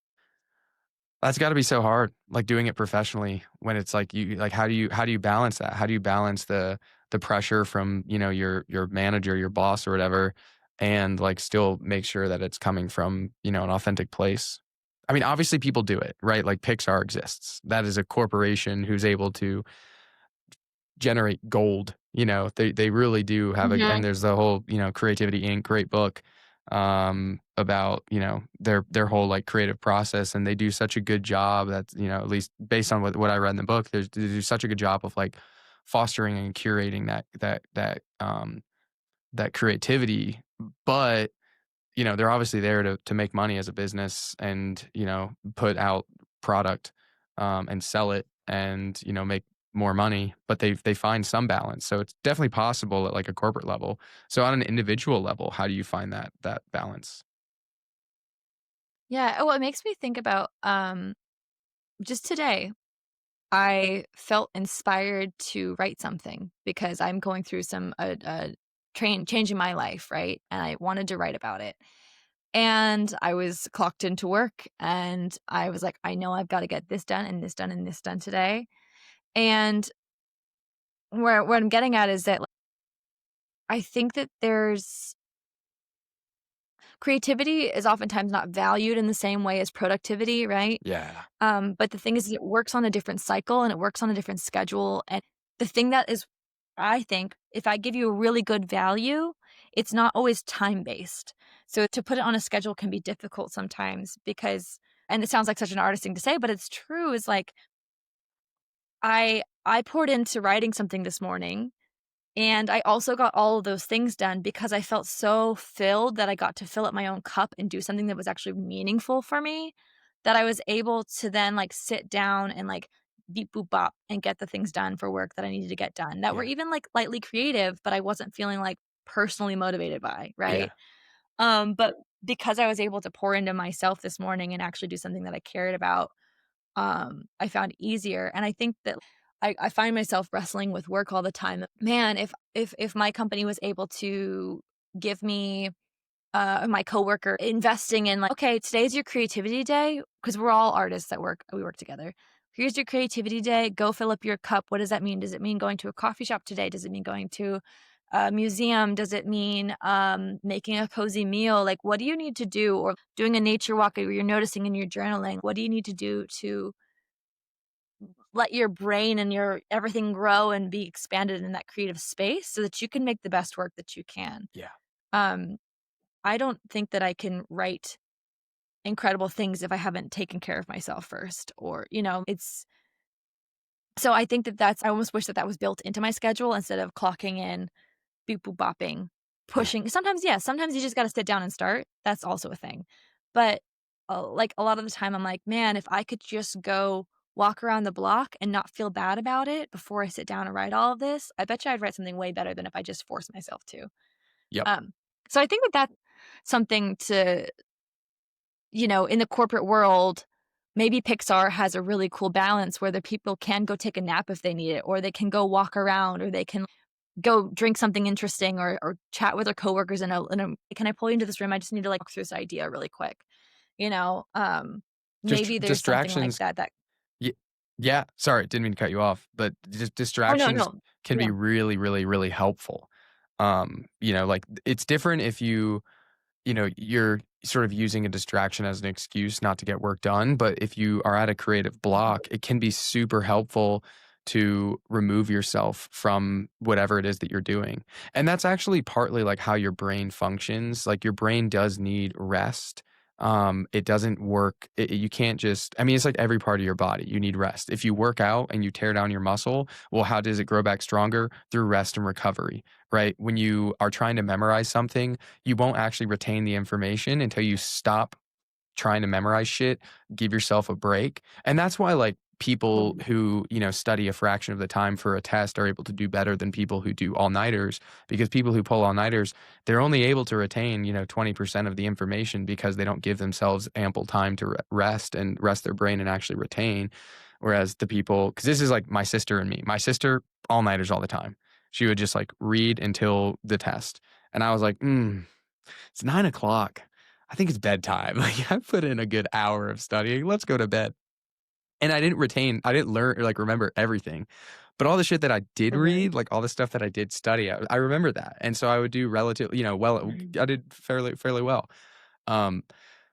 That's gotta be so hard, like, doing it professionally when it's like you like, how do you balance that? How do you balance the pressure from, your manager, your boss, or whatever, and, like, still make sure that it's coming from, an authentic place? I mean, obviously, people do it, right? Like, Pixar exists. That is a corporation who's able to generate gold. They really do have a and Mhm. there's the whole, Creativity Inc. great book, about, their whole, like, creative process, and they do such a good job that, at least based on what I read in the book, they do such a good job of, like, fostering and curating that creativity. But they're obviously there to make money as a business and, put out product, and sell it and, make more money, but they find some balance. So it's definitely possible at like a corporate level. So on an individual level, how do you find that balance? Yeah, well, it makes me think about, just today, I felt inspired to write something because I'm going through some train change in my life, right? And I wanted to write about it. And I was clocked into work and I was like, I know I've got to get this done and this done and this done today. And where what I'm getting at is that, like, I think that there's creativity is oftentimes not valued in the same way as productivity, right? Yeah. But the thing is it works on a different cycle and it works on a different schedule, and the thing that is I think if I give you a really good value, it's not always time-based. So to put it on a schedule can be difficult sometimes because and it sounds like such an artist thing to say, but it's true, is like I poured into writing something this morning, and I also got all of those things done because I felt so filled that I got to fill up my own cup and do something that was actually meaningful for me, that I was able to then, like, sit down and, like, beep boop bop and get the things done for work that I needed to get done that were Yeah. even, like, lightly creative, but I wasn't feeling, like, personally motivated by, right? Yeah. But because I was able to pour into myself this morning and actually do something that I cared about, I found easier, and I think that I find myself wrestling with work all the time. Man, if my company was able to give me, my coworker investing in, like, "Okay, today's your creativity day," because 'cause we're all artists at work, we work together. "Here's your creativity day, go fill up your cup." What does that mean? Does it mean going to a coffee shop today? Does it mean going to a museum? Does it mean, making a cozy meal? Like, what do you need to do? Or doing a nature walk where you're noticing in your journaling, what do you need to do to let your brain and your everything grow and be expanded in that creative space so that you can make the best work that you can? Yeah. Um, I don't think that I can write incredible things if I haven't taken care of myself first or, it's so I think that I almost wish that that was built into my schedule instead of clocking in, boop boop bopping, Yeah. pushing. Sometimes, yeah, sometimes you just gotta sit down and start. That's also a thing. But, like, a lot of the time, I'm like, "Man, if I could just go walk around the block and not feel bad about it before I sit down and write all of this, I bet you I'd write something way better than if I just force myself to. Yep. Um, so I think that that's something to, in the corporate world, maybe Pixar has a really cool balance where the people can go take a nap if they need it, or they can go walk around, or they can go drink something interesting, or chat with their coworkers "Can I pull you into this room? I just need to, like, walk through this idea really quick." You know? Maybe there's something like Distractions. that. Ye Yeah, sorry, didn't mean to cut you off, but Oh, no, distractions no. can Yeah. be really, really, really helpful. Like, it's different if you're sort of using a distraction as an excuse not to get work done. But if you are at a creative block, it can be super helpful to remove yourself from whatever it is that you're doing. And that's actually partly like how your brain functions. Like your brain does need rest. It doesn't work. You can't just, I mean, it's like every part of your body. You need rest. If you work out and you tear down your muscle, well, how does it grow back stronger? Through rest and recovery, right? When you are trying to memorize something, you won't actually retain the information until you stop trying to memorize shit, give yourself a break. And that's why like people Mhm. who, study a fraction of the time for a test are able to do better than people who do all-nighters, because people who pull all-nighters, they're only able to retain, 20% of the information because they don't give themselves ample time to rest and rest their brain and actually retain. Whereas the people, because this is like my sister and me. My sister, all-nighters all the time. She would just like read until the test. And I was like, it's 9 o'clock. I think it's bedtime. Like I put in a good hour of studying. Let's go to bed. And I didn't learn or like remember everything. But all the shit that I did Mhm. read, like all the stuff that I did study, I remember that. And so I would do relative, well, Mhm. I did fairly well. Um,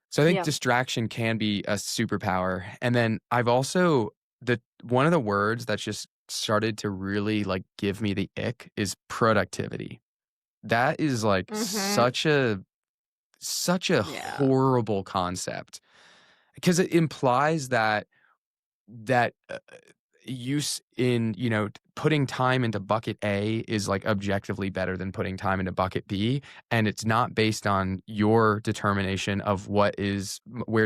so I think Yeah. distraction can be a superpower. And then I've also the one of the words that's just started to really like give me the ick is productivity. That is like Mhm. such a Yeah. horrible concept because it implies that use in putting time into bucket A is like objectively better than putting time into bucket B, and it's not based on your determination of where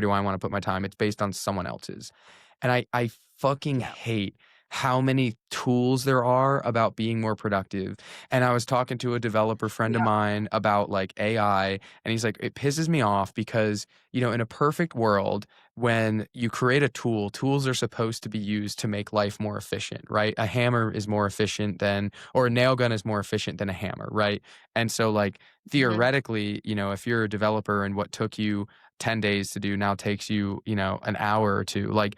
do I want to put my time. It's based on someone else's. And I fucking Yeah. hate how many tools there are about being more productive. And I was talking to a developer friend of Yeah. mine about like AI, and he's like, it pisses me off because, in a perfect world, when you create a tool, tools are supposed to be used to make life more efficient, right? A hammer is more efficient or a nail gun is more efficient than a hammer, right? And so, like, Mhm. theoretically, if you're a developer and what took you 10 days to do now takes you, an hour or two, like,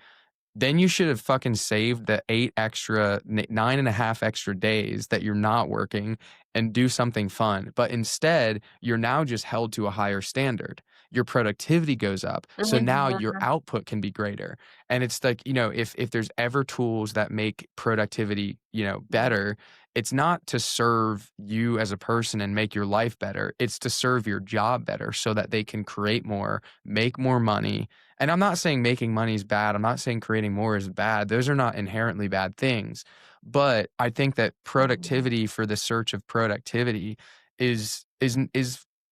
then you should have fucking saved the 9.5 extra days that you're not working and do something fun. But instead, you're now just held to a higher standard. Your productivity goes up. So now your Mhm. output can be greater. And it's like, if there's ever tools that make productivity, better, it's not to serve you as a person and make your life better. It's to serve your job better so that they can create more, make more money, and I'm not saying making money is bad. I'm not saying creating more is bad. Those are not inherently bad things. But I think that Mhm. productivity for the search of productivity is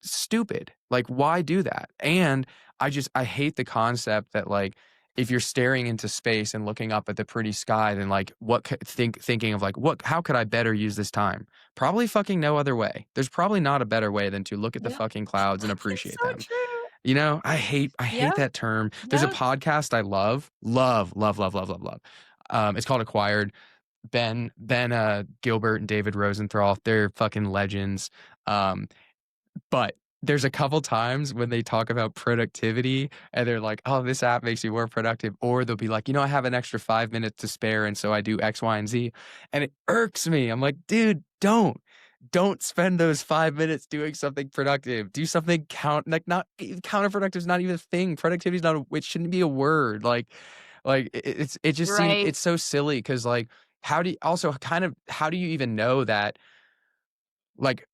stupid. Like why do that? And I hate the concept that like if you're staring into space and looking up at the pretty sky, then like thinking of like how could I better use this time? Probably fucking no other way. There's probably not a better way than to look at the Yep. fucking clouds and It's appreciate so them. true. I hate Yep. that term. There's a Yep. podcast I love, love, love, love, love, love, love. It's called Acquired. Ben Gilbert and David Rosenthal, they're fucking legends. Um, but there's a couple times when they talk about productivity and they're like, "Oh, this app makes you more productive," or they'll be like, "I have an extra 5 minutes to spare, and so I do X, Y, and Z," and it irks me. I'm like, "Dude, don't spend those 5 minutes doing something productive. Do something not counterproductive is not even a thing. Productivity is not. It shouldn't be a word. It just seems Right. it's so silly because like how do you even know that like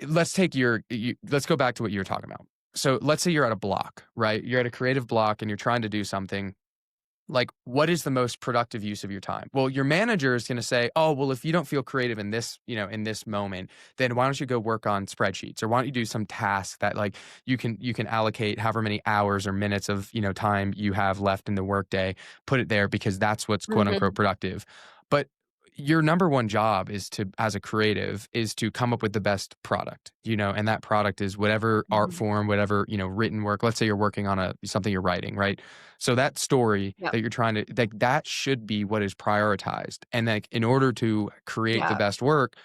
let's go back to what you were talking about. So let's say you're at a block, right? You're at a creative block and you're trying to do something like, what is the most productive use of your time? Well, your manager is going to say, oh, well, if you don't feel creative in this, in this moment, then why don't you go work on spreadsheets, or why don't you do some task that like you can allocate however many hours or minutes of, time you have left in the workday, put it there because that's what's quote unquote Mhm. productive. But your number one job is to, as a creative, is to come up with the best product, and that product is whatever art Mhm. form, whatever, written work. Let's say you're working on something you're writing, right? So that story Yep. that you're trying to, like, that should be what is prioritized. And like, in order to create the Yeah. best work,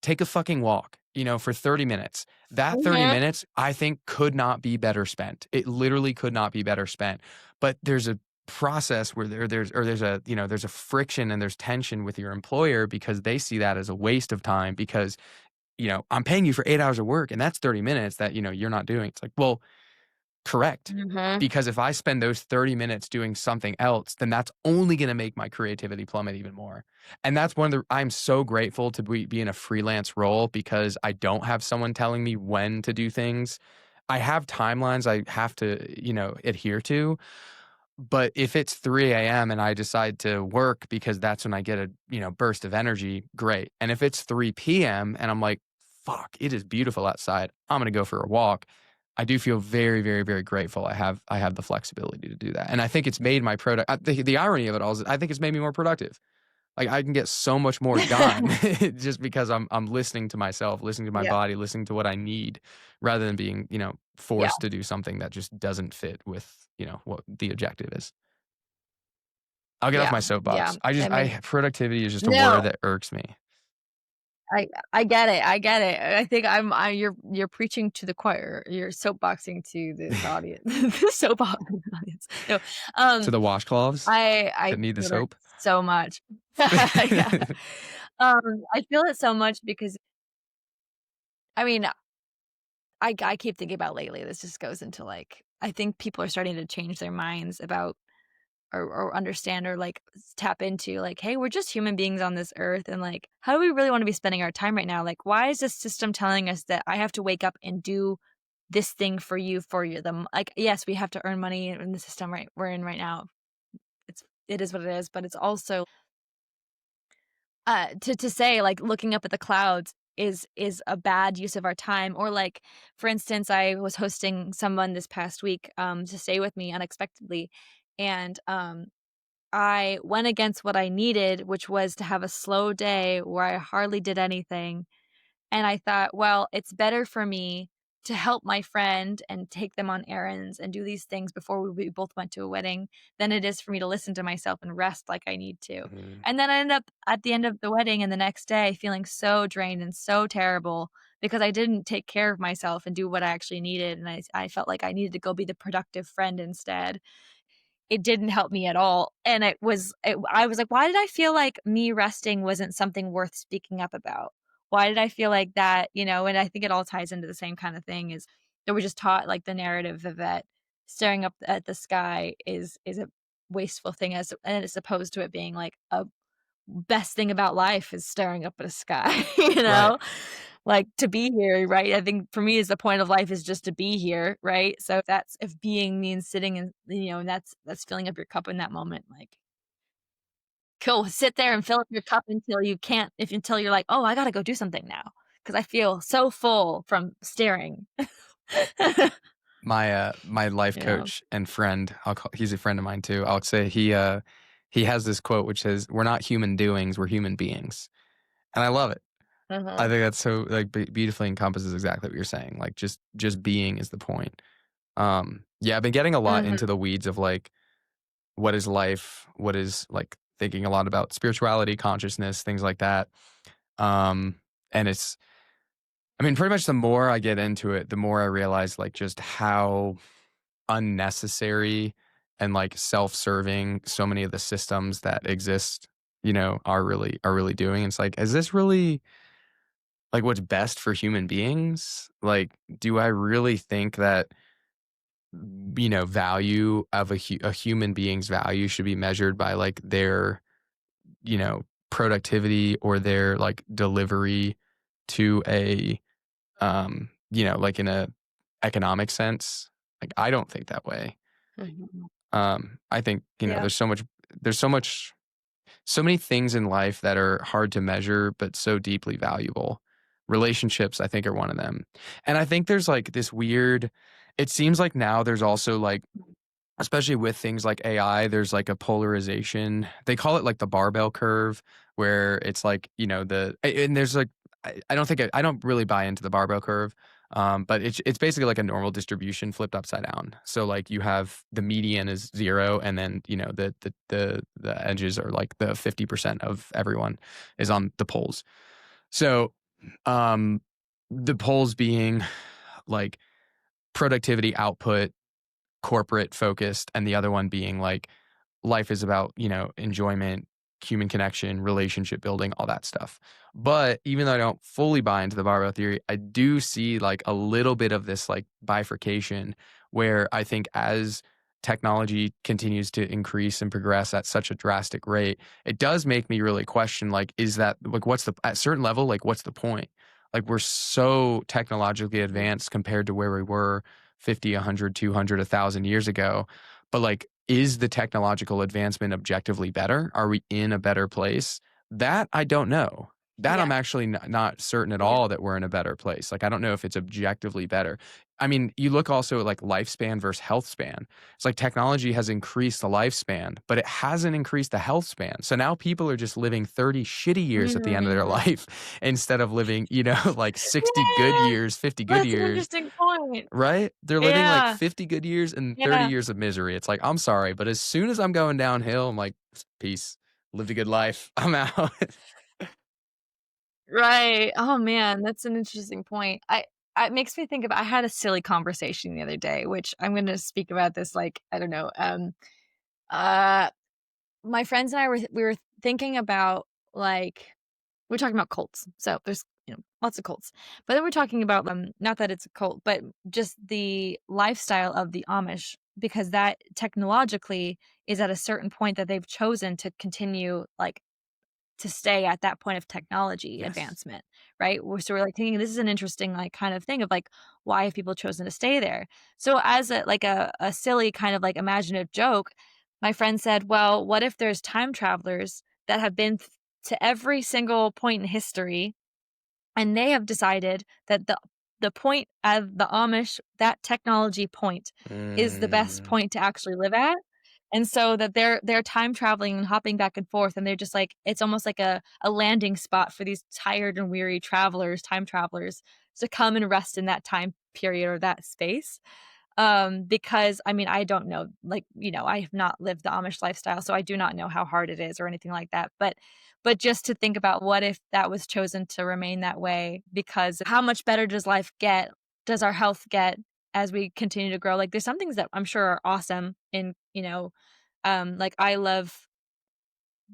take a fucking walk, for 30 minutes. That 30 Mhm. minutes, I think, could not be better spent. It literally could not be better spent. But there's a process where there's a friction and there's tension with your employer because they see that as a waste of time because, I'm paying you for 8 hours of work and that's 30 minutes that, you're not doing. It's like, well, correct. Mhm. Because if I spend those 30 minutes doing something else, then that's only going to make my creativity plummet even more. And that's one of the, I'm so grateful to be in a freelance role because I don't have someone telling me when to do things. I have timelines I have to, adhere to. But if it's 3 a.m. and I decide to work because that's when I get a, burst of energy, great. And if it's 3 p.m. and I'm like, fuck, it is beautiful outside, I'm going to go for a walk. I do feel very, very, very grateful. I have the flexibility to do that. And I think it's made my product, the irony of it all is I think it's made me more productive. Like I can get so much more done just because I'm listening to myself, listening to my Yeah. body, listening to what I need rather than being, Yeah. forced to do something that just doesn't fit with, what the objective is. I'll get off Yeah. my Yeah. soapbox. I mean, Productivity is just a word no. that irks me. I get it, I get it. I think you're preaching to the choir. You're soapboxing to the audience. The soapboxing audience. No, To um, the washcloths I that need the feel that soap. so much. Yeah. I feel it so much because, I mean, I keep thinking about lately, this just goes into, like, I think people are starting to change their minds about or understand or, like, tap into, like, "Hey, we're just human beings on this earth, and, like, how do we really wanna be spending our time right now? Like, why is this system telling us that I have to wake up and do this thing for you, like, yes, we have to earn money in the system we're in right now. It is what it is, but it's also, to say, like, looking up at the clouds is a bad use of our time, or, like, for instance, I was hosting someone this past week, to stay with me unexpectedly, and, I went against what I needed, which was to have a slow day where I hardly did anything, and I thought, "Well, it's better for me to help my friend and take them on errands and do these things before we both went to a wedding than it is for me to listen to myself and rest like I need to." Mhm. And then I ended up at the end of the wedding and the next day feeling so drained and so terrible because I didn't take care of myself and do what I actually needed, and I felt like I needed to go be the productive friend instead. It didn't help me at all, and I was like, "Why did I feel like me resting wasn't something worth speaking up about? Why did I feel like that?" And I think it all ties into the same kinda thing is that we're just taught, like, the narrative of that staring up at the sky is a wasteful thing as opposed to it being, like, a best thing about life is staring up at a sky, you Right. know? Like, to be here, right? I think for me is the point of life is just to be here, right? So if being means sitting and, and that's filling up your cup in that moment, like, cool, sit there and fill up your cup until you can't if until you're like, "Oh, I gotta go do something now because I feel so full from staring." My life You know? coach and friend, he's a friend of mine too. I'll say he has this quote which says, "We're not human doings, we're human beings." And I love it. I Mhm. think that's so like beautifully encompasses exactly what you're saying. Like just being is the point. Yeah, I've been getting a lot Mhm. into the weeds of like what is life, what is like thinking a lot about spirituality, consciousness, things like that. Um, and it's, I mean, pretty much the more I get into it, the more I realize like just how unnecessary and like self-serving so many of the systems that exist, are really doing. It's like, is this really like what's best for human beings? Like, do I really think that value of a human being's value should be measured by like their, productivity or their like delivery to a like in a economic sense? Like I don't think that way. Mhm. I think, Yeah. there's so many things in life that are hard to measure, but so deeply valuable. Relationships, I think, are one of them. And I think there's like this weird, it seems like now there's also like, especially with things like AI, there's like a polarization. They call it like the barbell curve, where it's like, and there's like, I don't think, I don't really buy into the barbell curve. But it's basically like a normal distribution flipped upside down. So like you have the median is 0, and then the edges are like the 50% of everyone is on the poles. So um the poles being like productivity, output, corporate focused, and the other one being like life is about, enjoyment, human connection, relationship building, all that stuff. But even though I don't fully buy into the barbell theory, I do see like a little bit of this like bifurcation where I think as technology continues to increase and progress at such a drastic rate, it does make me really question like, is that like, what's the, at a certain level, like, what's the point? Like, we're so technologically advanced compared to where we were 50, 100, 200, 1,000 years ago. But like, is the technological advancement objectively better? Are we in a better place? That I don't know. That Yeah. I'm actually not certain at Yeah. all that we're in a better place. Like, I don't know if it's objectively better. I mean, you look also at like lifespan versus health span. It's like technology has increased the lifespan, but it hasn't increased the health span. So now people are just living 30 shitty years at the end of their Mm. life instead of living, like 60 good Yeah. years, 50 good That's an years. interesting point. Right? They're living like Yeah. 50 good years and 30 Yeah. years of misery. It's like, I'm sorry, but as soon as I'm going downhill, I'm like, peace. Lived a good life. I'm out. Right. Oh, man, that's an interesting point. It makes me think of I had a silly conversation the other day, which I'm gonna speak about this, like, I don't know, uh, my friends and I we were thinking about, like we're talking about cults. So there's, lots of cults. But then we're talking about, not that it's a cult, but just the lifestyle of the Amish, because that technologically is at a certain point that they've chosen to continue, like, to stay at that point of technology Yes. advancement, right? So we're like thinking this is an interesting like kind of thing of like why have people chosen to stay there? So as a silly kind of like imaginative joke, my friend said, "Well, what if there's time travelers that have been to every single point in history and they have decided that the point of the Amish, that technology point, is the best Mm, point to actually live at. And so that they're time traveling and hopping back and forth, and they're just like it's almost like a landing spot for these tired and weary travelers, time travelers, to come and rest in that time period or that space. Because I mean, I don't know, like, I have not lived the Amish lifestyle, so I do not know how hard it is or anything like that. But just to think about what if that was chosen to remain that way, because how much better does life get? Does our health get as we continue to grow? Like there's some things that I'm sure are awesome in, like I love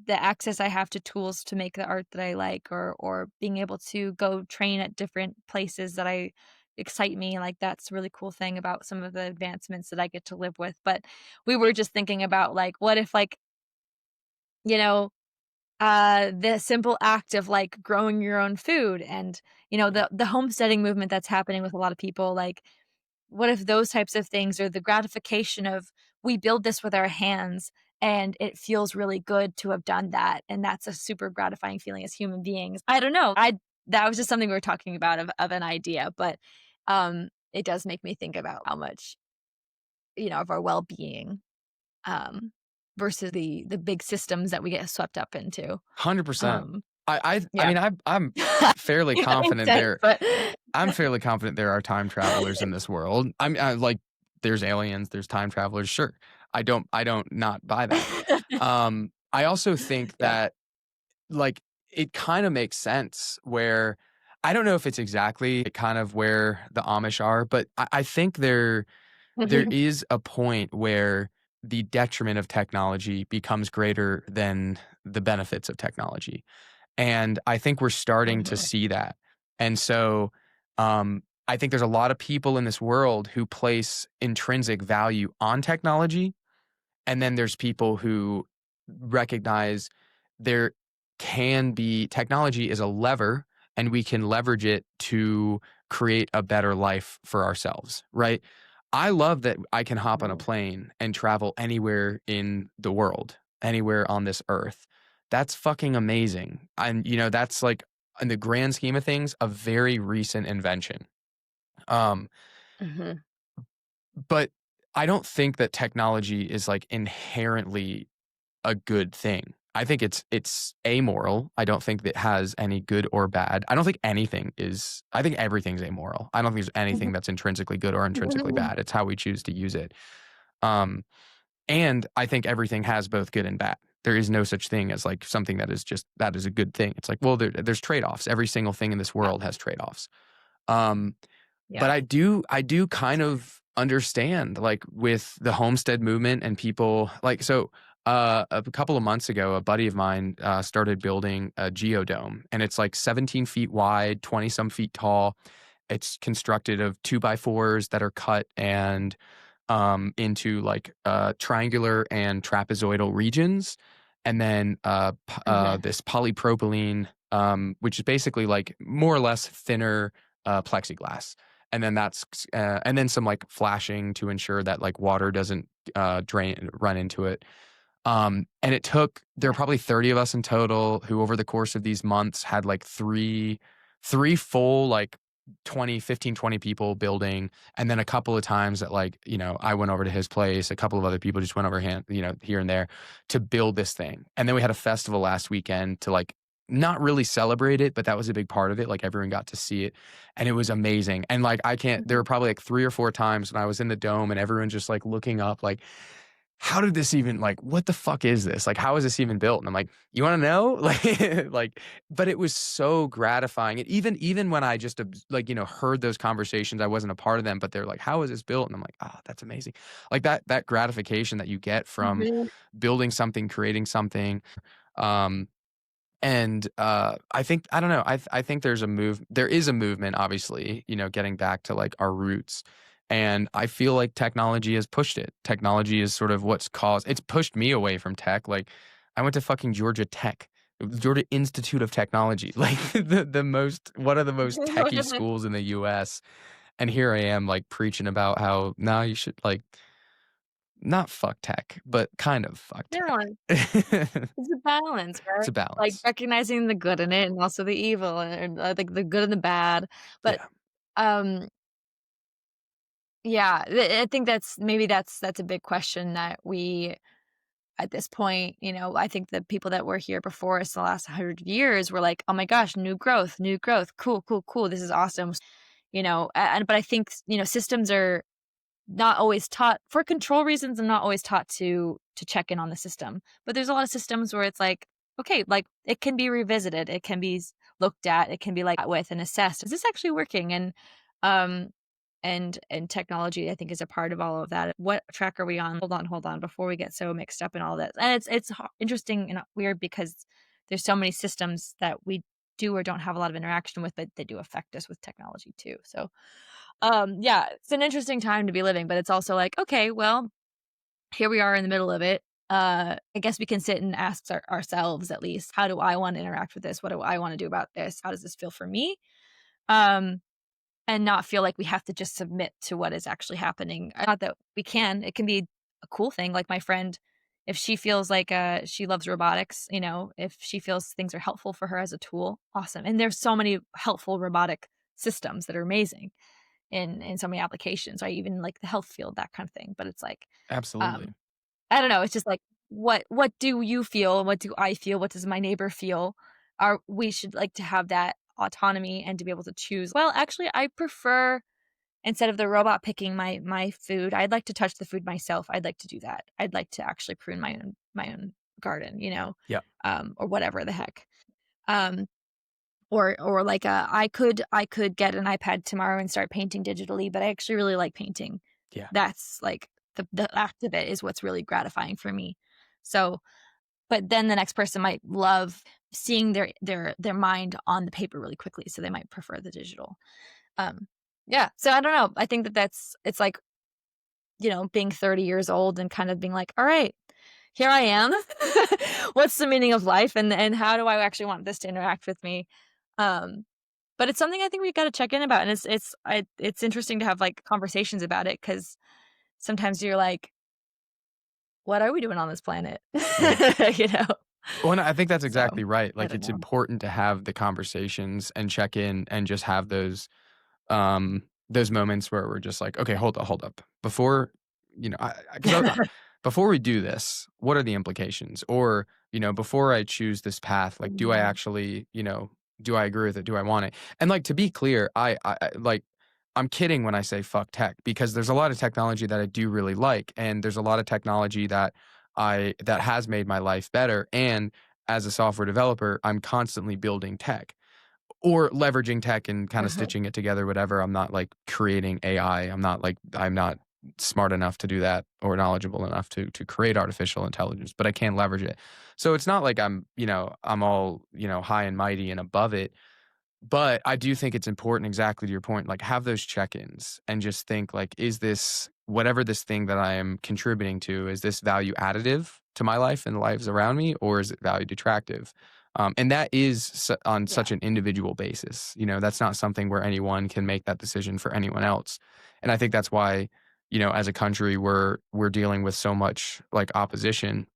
the access I have to tools to make the art that I like, or being able to go train at different places that I excite me, like, that's a really cool thing about some of the advancements that I get to live with, but we were just thinking about, like, what if, like, you know, the simple act of, like, growing your own food and, the homesteading movement that's happening with a lot of people, like, what if those types of things or the gratification of we build this with our hands and it feels really good to have done that, and that's a super gratifying feeling as human beings. I don't know. I That was just something we were talking about of an idea, but it does make me think about how much, of our well-being um versus the big systems that we get swept up into. 100%. Um I yeah. mean, I'm fairly Yeah, that makes confident sense, there. but I'm fairly confident there are time travelers in this world. Like, there's aliens, there's time travelers. Sure. I don't not buy that. I also think yeah. that like it kind of makes sense where I don't know if it's exactly kind of where the Amish are, but I think there is a point where the detriment of technology becomes greater than the benefits of technology. And I think we're starting to Mhm. see that. And so I think there's a lot of people in this world who place intrinsic value on technology, and then there's people who recognize there can be technology is a lever and we can leverage it to create a better life for ourselves, right? I love that I can hop on a Mhm. plane and travel anywhere in the world, anywhere on this earth. That's fucking amazing. And, that's like, in the grand scheme of things, a very recent invention. Um, Mhm. but I don't think that technology is like inherently a good thing. I think it's amoral. I don't think that it has any good or bad. I don't think anything is I think everything's amoral. I don't think there's anything that's intrinsically good or intrinsically bad. It's how we choose to use it. Um, and I think everything has both good and bad. There is no such thing as like something that is a good thing. It's like, well, there's trade-offs. Every single thing in this Yeah, world has trade-offs. Um, but yeah. I do kind of understand, like, with the homestead movement and people a couple of months ago, a buddy of mine, started building a geodome, and it's, like, 17 feet wide, 20 some feet tall. It's constructed of 2 by 4s that are cut and, into, like, triangular and trapezoidal regions, and then, Mhm. this polypropylene, which is basically, like, more or less thinner, plexiglass. And then some, like, flashing to ensure that, like, water doesn't, run into it. And it took there are Yeah. probably 30 of us in total who over the course of these months had, like, three full, like, 20 people building, and then a couple of times that, like, I went over to his place, a couple of other people just went over here and there to build this thing. And then we had a festival last weekend to, like, not really celebrate it, but that was a big part of it, like, everyone got to see it, and it was amazing. And, like, I can't there were Mhm. probably, like, 3 or 4 times when I was in the dome and everyone's just, like, looking up, like, how did this even like, what the fuck is this? Like, how is this even built? And I'm like, you want to know? Like, but it was so gratifying. And even when I just heard those conversations, I wasn't a part of them, but they're like, how is this built? And I'm like, oh, that's amazing. Like that gratification that you get from Mhm. building something, creating something. Um, and, I think I don't know, I think there is a movement, obviously, getting back to, like, our roots, and I feel like technology has pushed it. Technology is sort of it's pushed me away from tech, like, I went to fucking Georgia Tech, Georgia Institute of Technology, like, the most one of the most techy schools in the US, and here I am, like, preaching about how, "No, you should, like, not fuck tech, but kind of fuck Yeah, tech." it's a balance, It's right? a Like, balance. recognizing the good in it and also the evil and, like, the good and the bad. But, Yeah, um, yeah, I think that's a big question that we at this point, I think the people that were here before us the last 100 years were like, "Oh my gosh, new growth, cool, cool, cool, this is awesome." But I think, systems are not always taught for control reasons and not always taught to check in on the system. But there's a lot of systems where it's like, okay, like it can be revisited, it can be looked at, it can be like with and assessed. Is this actually working? Um and technology I think is a part of all of that. What track are we on? Hold on before we get so mixed up in all this. And it's interesting and weird because there's so many systems that we do or don't have a lot of interaction with, but they do affect us with technology too. So yeah, it's an interesting time to be living, but it's also like, okay, well, here we are in the middle of it. I guess we can sit and ask ourselves at least, how do I want to interact with this? What do I want to do about this? How does this feel for me? Um, and not feel like we have to just submit to what is actually happening. Not that we can. It can be a cool thing. Like my friend, if she feels like she loves robotics, if she feels things are helpful for her as a tool, awesome. And there's so many helpful robotic systems that are amazing in so many applications, right? Even like the health field, that kind of thing. But it's like, absolutely. um, I don't know. It's just like, what do you feel? What do I feel? What does my neighbor feel? Are we should like to have that autonomy and to be able to choose. Well, actually, I prefer instead of the robot picking my food, I'd like to touch the food myself. I'd like to do that. I'd like to actually prune my own garden, Yeah. or whatever the heck. Um, or like, I could get an iPad tomorrow and start painting digitally, but I actually really like painting. Yeah. That's like the act of it is what's really gratifying for me. So, but then the next person might love seeing their mind on the paper really quickly, so they might prefer the digital. Um, yeah, so I don't know. I think it's like, being 30 years old and kind of being like, "All right, here I am. What's the meaning of life and how do I actually want this to interact with me?" Um But it's something I think we gotta check in about, and it's interesting to have, like, conversations about it because sometimes you're like, "What are we doing on this planet?" Yeah. You know? Well, and I think that's So, exactly right. I Like, don't it's know. important to have the conversations and check in and just have those moments where we're just like, "Okay, hold up. Before, you know, before we do this, what are the implications?" Or, "Before I choose this path, like, do I Mhm. actually, do I agree with it? Do I want it?" And, like, to be clear, like, I'm kidding when I say "fuck tech" because there's a lot of technology that I do really like, and there's a lot of technology that has made my life better, and as a software developer, I'm constantly building tech. Or leveraging tech and kinda stitching it together, whatever. I'm not, like, creating AI. I'm not smart enough to do that or knowledgeable enough to create artificial intelligence, but I can leverage it. So it's not like I'm all, high and mighty and above it, but I do think it's important, exactly to your point, like, have those check-ins and just think, like, is this whatever this thing that I am contributing to, is this value additive to my life and the lives around me, or is it value detractive? And that is on Yeah. such an individual basis. That's not something where anyone can make that decision for anyone else. And I think that's why, as a country, we're dealing with so much like opposition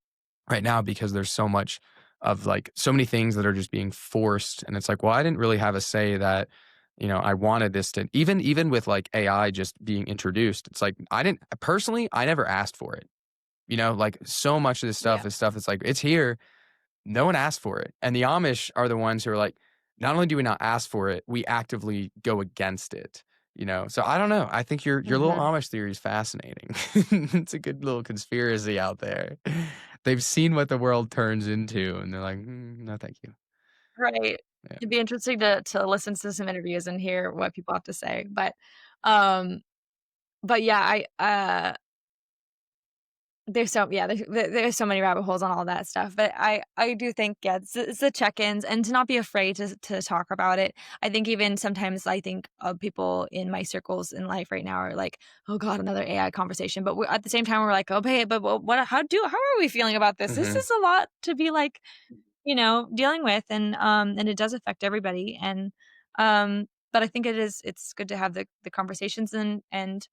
right now because there's so much of like so many things that are just being forced, and it's like, well, I didn't really have a say that I wanted this to, even with like AI just being introduced, it's like I didn't personally, I never asked for it. Like so much of this Yeah. stuff is stuff that's like it's here, no one asked for it. And the Amish are the ones who are like, not only do we not ask for it, we actively go against it. So I don't know. I think your little Mhm. Amish theory is fascinating. It's a good little conspiracy out there. They've seen what the world turns into, and they're like, no, thank you. Right. Yeah. It'd be interesting to listen to some interviews and hear what people have to say, um but yeah, there's so many rabbit holes on all that stuff, but I do think, yeah, it's the check-ins and to not be afraid to talk about it. I think even sometimes I think of people in my circles in life right now are like, "Oh god, another AI conversation," but we're at the same time, we're like, "Okay, but what how are we feeling about this? This Hmm. is a lot to be, like, dealing with," and it does affect everybody, but I think it's good to have the conversations and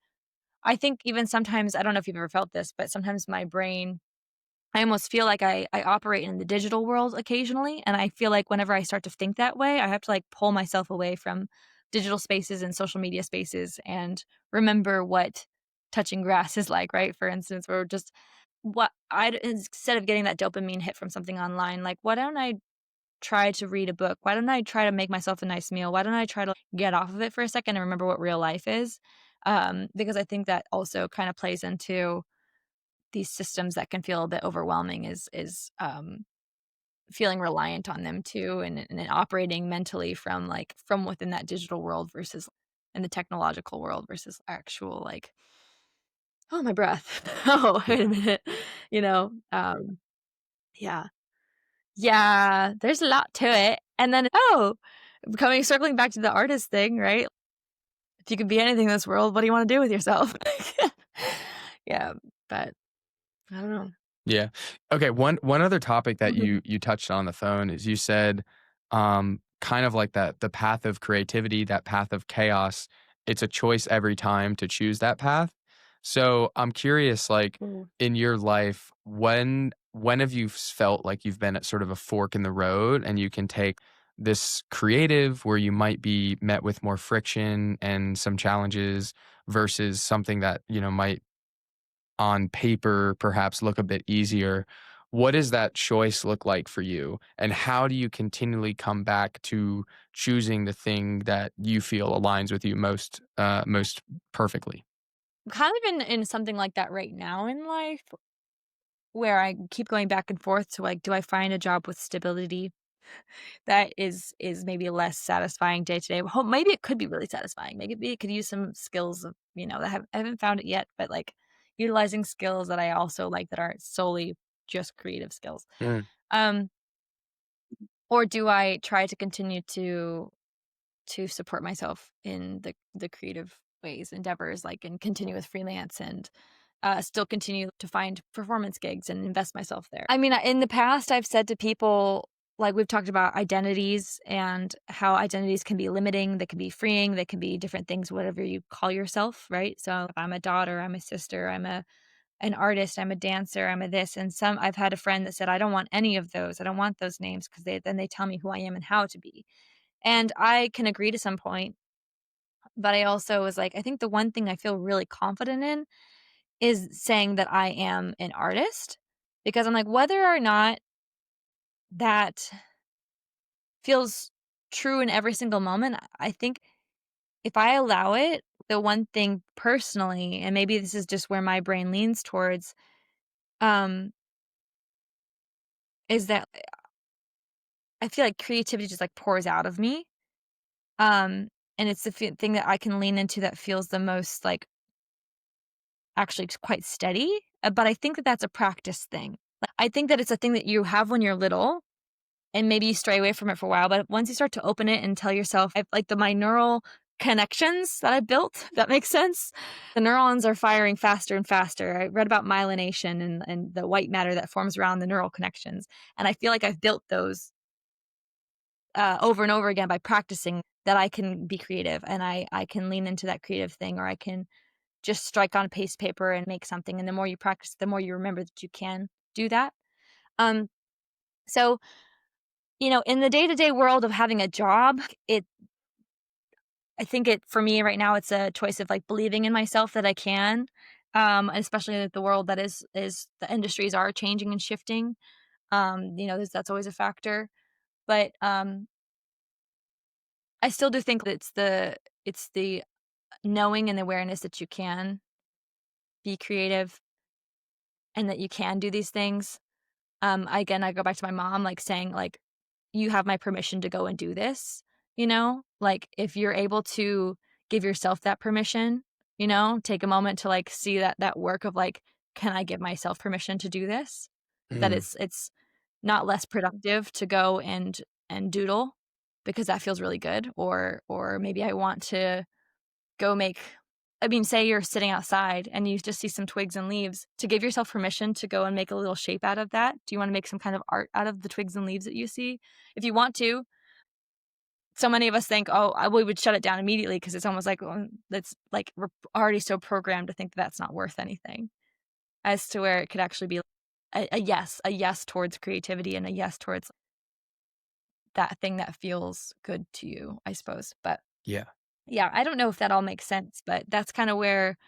I think even sometimes I don't know if you've ever felt this, but sometimes my brain I almost feel like I operate in the digital world occasionally, and I feel like whenever I start to think that way, I have to, like, pull myself away from digital spaces and social media spaces and remember what touching grass is like, right? For instance, where just what I instead of getting that dopamine hit from something online, like, why don't I try to read a book? Why don't I try to make myself a nice meal? Why don't I try to get off of it for a second and remember what real life is? Because I think that also kind of plays into these systems that can feel a bit overwhelming is feeling reliant on them too and operating mentally from from within that digital world versus in the technological world versus actual like, oh my breath. Oh, wait a minute. You know? Yeah. Yeah, there's a lot to it. And then, oh, circling back to the artist thing, right? If you could be anything in this world, what do you wanna do with yourself? Yeah, but I don't know. Yeah. Okay, one other topic that Mhm. you touched on the phone is you said, kind of like that the path of creativity, that path of chaos, it's a choice every time to choose that path. So, I'm curious, like, Ooh. in your life, when have you felt like you've been at sort of a fork in the road and you can take this creative where you might be met with more friction and some challenges versus something that, might on paper perhaps look a bit easier. What does that choice look like for you? And how do you continually come back to choosing the thing that you feel aligns with you most perfectly? I'm kind of in something like that right now in life where I keep going back and forth to like, do I find a job with stability that is maybe less satisfying day to day? Well, maybe it could be really satisfying. Maybe it could use some skills of, that I haven't found it yet, but like utilizing skills that I also like that aren't solely just creative skills. Mm, Um, or do I try to continue to support myself in the creative ways, endeavors, like, and continue with freelance and, still continue to find performance gigs and invest myself there. I mean, in the past, I've said to people like we've talked about identities and how identities can be limiting, they can be freeing, they can be different things, whatever you call yourself, right? So if I'm a daughter, I'm a sister, I'm a an artist, I'm a dancer, I'm a this, and some I've had a friend that said, "I don't want any of those. I don't want those names because they tell me who I am and how to be." And I can agree to some point, but I also was like, I think the one thing I feel really confident in is saying that I am an artist because I'm like, whether or not that feels true in every single moment, I think if I allow it, the one thing personally, and maybe this is just where my brain leans towards, um, is that I feel like creativity just like pours out of me. Um, and it's the thing that I can lean into that feels the most like actually quite steady. But I think that that's a practice thing. Like, I think that it's a thing that you have when you're little and maybe you stray away from it for a while. But once you start to open it and tell yourself, like my neural connections that I built, that makes sense. The neurons are firing faster and faster. I read about myelination and the white matter that forms around the neural connections. And I feel like I've built those over and over again by practicing that I can be creative and I can lean into that creative thing or I can just strike on paste paper and make something. And the more you practice, the more you remember that you can do that. Um, so, in the day to day world of having a job, I think for me right now, it's a choice of like believing in myself that I can, especially with the world that is the industries are changing and shifting. That's always a factor. But I still do think that it's the knowing and the awareness that you can be creative and that you can do these things. Again, I go back to my mom, like saying, like, you have my permission to go and do this, like if you're able to give yourself that permission, take a moment to like see that work of like, can I give myself permission to do this? That Mm, it's not less productive to go and doodle because that feels really good, or maybe I want to go make I mean, say you're sitting outside and you just see some twigs and leaves, to give yourself permission to go and make a little shape out of that. Do you wanna make some kind of art out of the twigs and leaves that you see? If you want to, so many of us think, "Oh, we would shut it down immediately because it's almost like, that's like we're already so programmed to think that that's not worth anything, as to where it could actually be a yes towards creativity and a yes towards that thing that feels good to you, I suppose, but yeah. yeah, I don't know if that all makes sense, but that's kinda where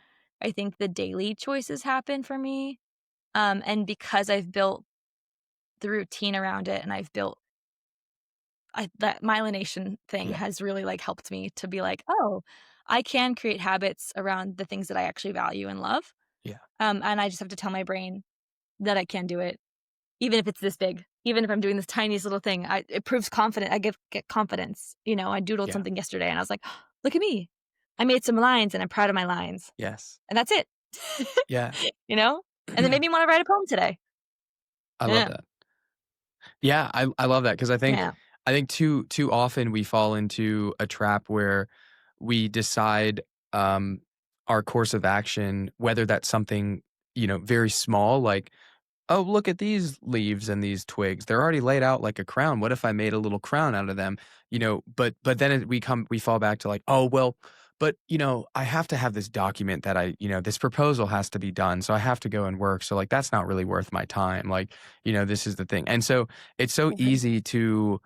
I think the daily choices happen for me, and because I've built the routine around it and I've built that myelination thing Yeah. has really, like, helped me to be like, "Oh, I can create habits around the things that I actually value and love." Yeah. And I just have to tell my brain that I can do it, even if it's this big, even if I'm doing this tiniest little thing. It proves confident. I get confidence. I doodled Yeah. something yesterday and I was like, "Look at me. I made some lines and I'm proud of my lines." Yes. And that's it. Yeah. You know? And it made me wanna write a poem today. I love Yeah. that. Yeah, I love that because Yeah. I think too often we fall into a trap where we decide, um, our course of action, whether that's something, very small, like, "Oh, look at these leaves and these twigs. They're already laid out like a crown. What if I made a little crown out of them?" But then we fall back to like, "Oh, well, but, I have to have this document that this proposal has to be done, so I have to go and work. So like that's not really worth my time. Like, this is the thing." And so it's so Right. easy to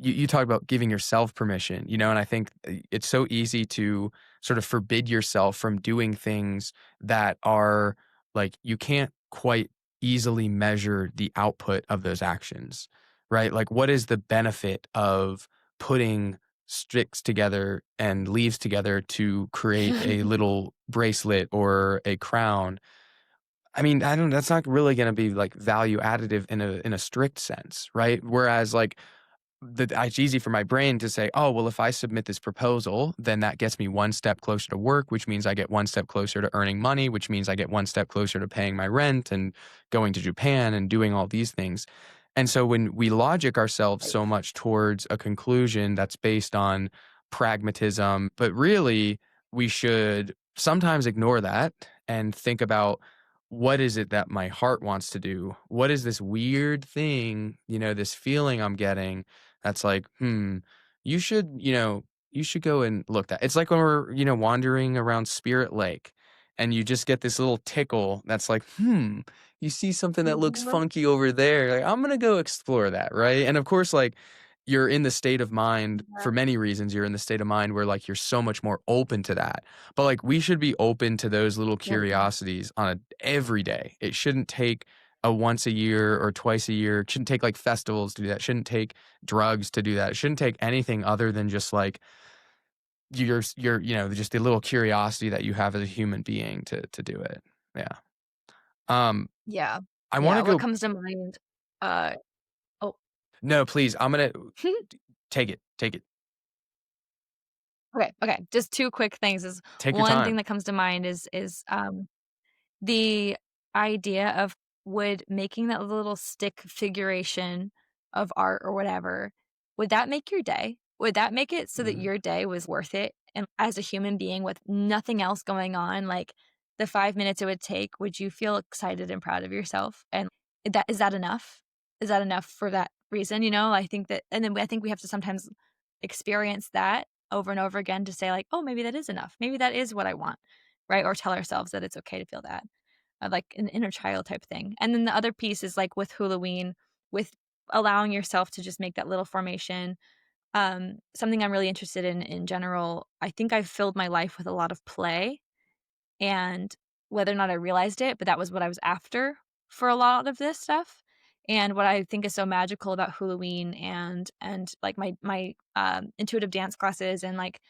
you talk about giving yourself permission, and I think it's so easy to sort of forbid yourself from doing things that are like you can't quite easily measure the output of those actions, right? Like, what is the benefit of putting sticks together and leaves together to create a little bracelet or a crown? I mean, I don't that's not really gonna be like value additive in a strict sense, right? Whereas like it's easy for my brain to say, "Oh, well, if I submit this proposal, then that gets me one step closer to work, which means I get one step closer to earning money, which means I get one step closer to paying my rent and going to Japan and doing all these things." And so when we logic ourselves Right. so much towards a conclusion that's based on pragmatism, but really we should sometimes ignore that and think about what is it that my heart wants to do? What is this weird thing, this feeling I'm getting that's like, you should, you should go and look that. It's like when we're, wandering around Spirit Lake and you just get this little tickle that's like, you see something that looks Mhm. funky over there. Like, I'm going to go explore that. Right. And of course, like, you're in the state of mind Yeah, for many reasons. You're in the state of mind where like you're so much more open to that. But like we should be open to those little absolutely. curiosities on every day. It shouldn't take a once a year or twice a year. It shouldn't take like festivals to do that. It shouldn't take drugs to do that. It shouldn't take anything other than just like just the little curiosity that you have as a human being to do it. Yeah. Um Yeah. I want Yeah, to what go comes to mind, uh oh, No, please. I'm going to take it. Take it. okay, okay, just 2 quick things is Take your one thing time. that comes to mind is the idea of would making that little stick figuration of art or whatever, would that make your day? Would that make it so that Mhm. your day was worth it? And as a human being with nothing else going on, like, the 5 minutes it would take, would you feel excited and proud of yourself? And is that enough? Is that enough for that reason, you know? I think that and then I think we have to sometimes experience that over and over again to say, like, "Oh, maybe that is enough. Maybe that is what I want." Right? Or tell ourselves that it's okay to feel that like an inner child type thing. And then the other piece is like with Halloween, with allowing yourself to just make that little formation. Something I'm really interested in general. I think I've filled my life with a lot of play, and whether or not I realized it, but that was what I was after for a lot of this stuff. And what I think is so magical about Halloween and like my intuitive dance classes and like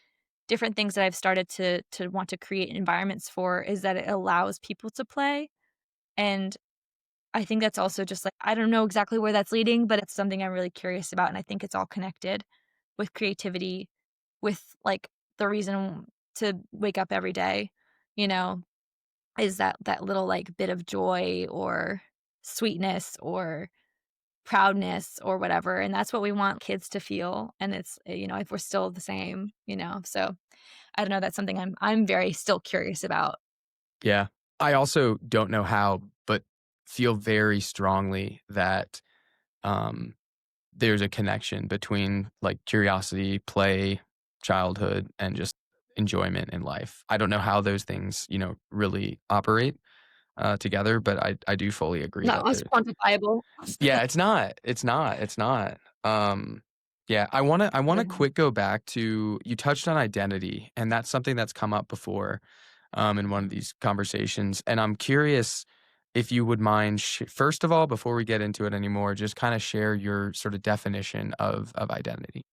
different things that I've started to want to create environments for is that it allows people to play. And I think that's also just like I don't know exactly where that's leading, but it's something I'm really curious about, and I think it's all connected with creativity, with, like, the reason to wake up every day, you know, is that little, like, bit of joy or sweetness or proudness or whatever, and that's what we want kids to feel, and it's, if we're still the same, so I don't know, that's something I'm very still curious about. Yeah. I also don't know how, but feel very strongly that um, there's a connection between like curiosity, play, childhood, and just enjoyment in life. I don't know how those things, really operate together, but I do fully agree Not that as they're quantifiable. yeah, it's not. It's not. It's not. Yeah, I wanna Yeah. quick go back to you touched on identity, and that's something that's come up before, in one of these conversations, and I'm curious if you would mind first of all, before we get into it anymore, just kinda share your sort of definition of identity.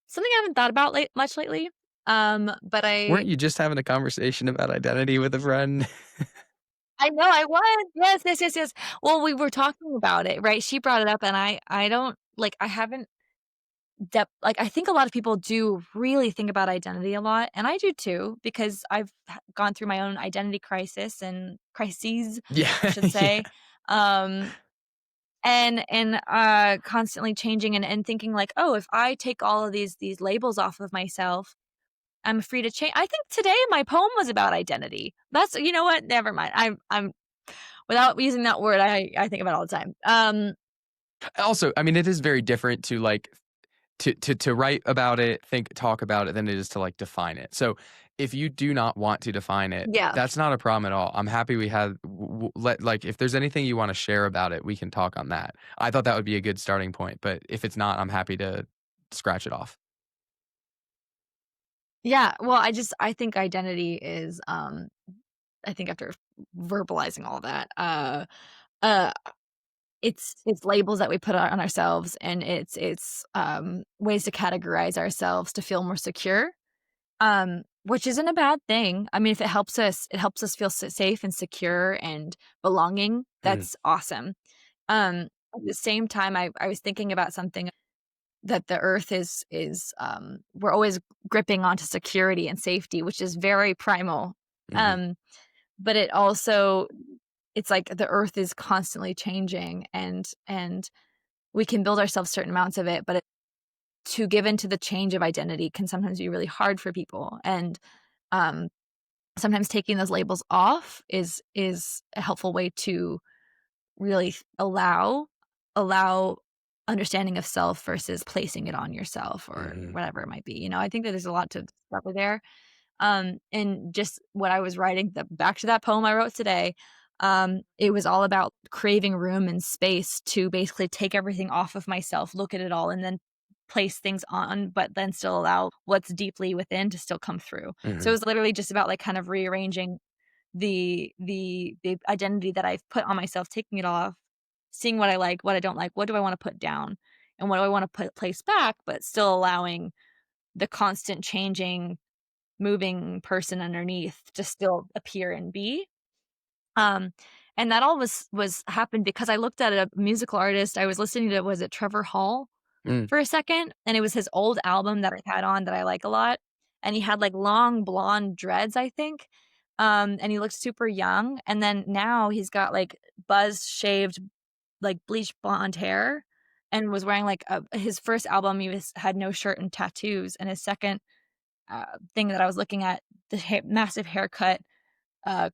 Something I haven't thought about much lately, but Weren't you just having a conversation about identity with a friend? I know I was. Yes, yes, yes, yes. Well, we were talking about it, right? She brought it up, and I don't like, I haven't like, I think a lot of people do really think about identity a lot, and I do too, because I've gone through my own identity crises, Yeah, I should yeah. say, um, constantly changing and thinking like, "Oh, if I take all of these labels off of myself, I'm free to change." I think today my poem was about identity. That's you know what? Never mind. I'm without using that word, I think about it all the time. Also, I mean, it is very different to, like, to write about it, talk about it than it is to, like, define it. So, if you do not want to define it, Yeah. that's not a problem at all. I'm happy we had like, if there's anything you wanna share about it, we can talk on that. I thought that would be a good starting point, but if it's not, I'm happy to scratch it off. Yeah, well, I think identity is, I think after verbalizing all that, uh, it's labels that we put on ourselves, and it's ways to categorize ourselves to feel more secure, which isn't a bad thing. I mean, if it helps us feel safe and secure and belonging, Mhm, that's awesome. At the same time, I was thinking about something that the earth is we're always gripping onto security and safety, which is very primal. mhm, Um, but it's like the earth is constantly changing and we can build ourselves certain amounts of it, but to give into the change of identity can sometimes be really hard for people. And um sometimes taking those labels off is a helpful way to really allow understanding of self versus placing it on yourself or Mhm. whatever it might be, I think that there's a lot to discover there. And just what I was writing, back to that poem I wrote today, it was all about craving room and space to basically take everything off of myself, look at it all, and then place things on, but then still allow what's deeply within to still come through. So it Mhm. was literally just about like kind of rearranging the identity that I've put on myself, taking it off, seeing what I like, what I don't like, what do I want to put down, and what do I want to put place back, but still allowing the constant changing moving person underneath to still appear and be. Um, and that all was happened because I looked at a musical artist. I was listening to was it Trevor Hall Mm. for a second, and it was his old album that I had on that I like a lot. And he had like long blonde dreads, I think. And he looked super young. And then now he's got like buzz shaved, like bleached blonde hair, and was wearing like his first album. He had no shirt and tattoos, and his second thing that I was looking at, the massive haircut,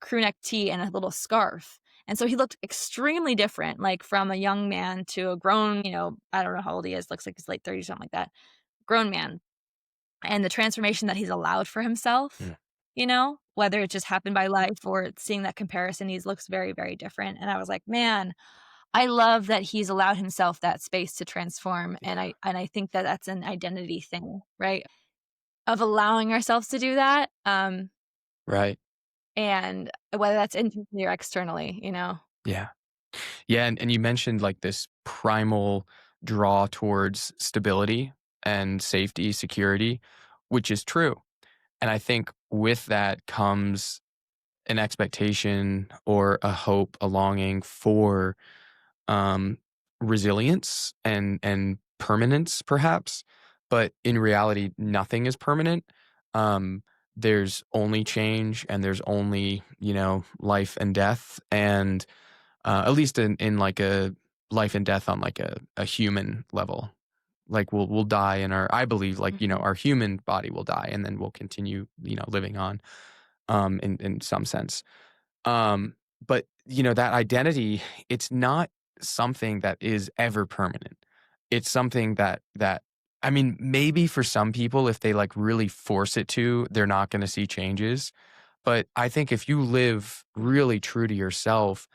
crew neck tee, and a little scarf. And so he looked extremely different, like from a young man to a grown, I don't know how old he is, looks like he's late 30s, something like that, grown man. And the transformation that he's allowed for himself, Mm. whether it just happened by life or seeing that comparison, he looks very, very different. And I was like, man, I love that he's allowed himself that space to transform. And Yeah. I think that that's an identity thing, right? Of allowing ourselves to do that. Right. And whether that's internally or externally. Yeah. Yeah, and you mentioned, like, this primal draw towards stability and safety, security, which is true, and I think with that comes an expectation or a hope, a longing for, um, resilience and permanence, perhaps, but in reality, nothing is permanent. Um, there's only change, and there's only, life and death, and at least in like a life and death on like a human level. Like we'll die in our I believe like, Mhm. our human body will die and then we'll continue, living on in some sense. Um, but that identity, it's not something that is ever permanent. It's something that I mean, maybe for some people, if they like really force it to, they're not going to see changes. But I think if you live really true to yourself,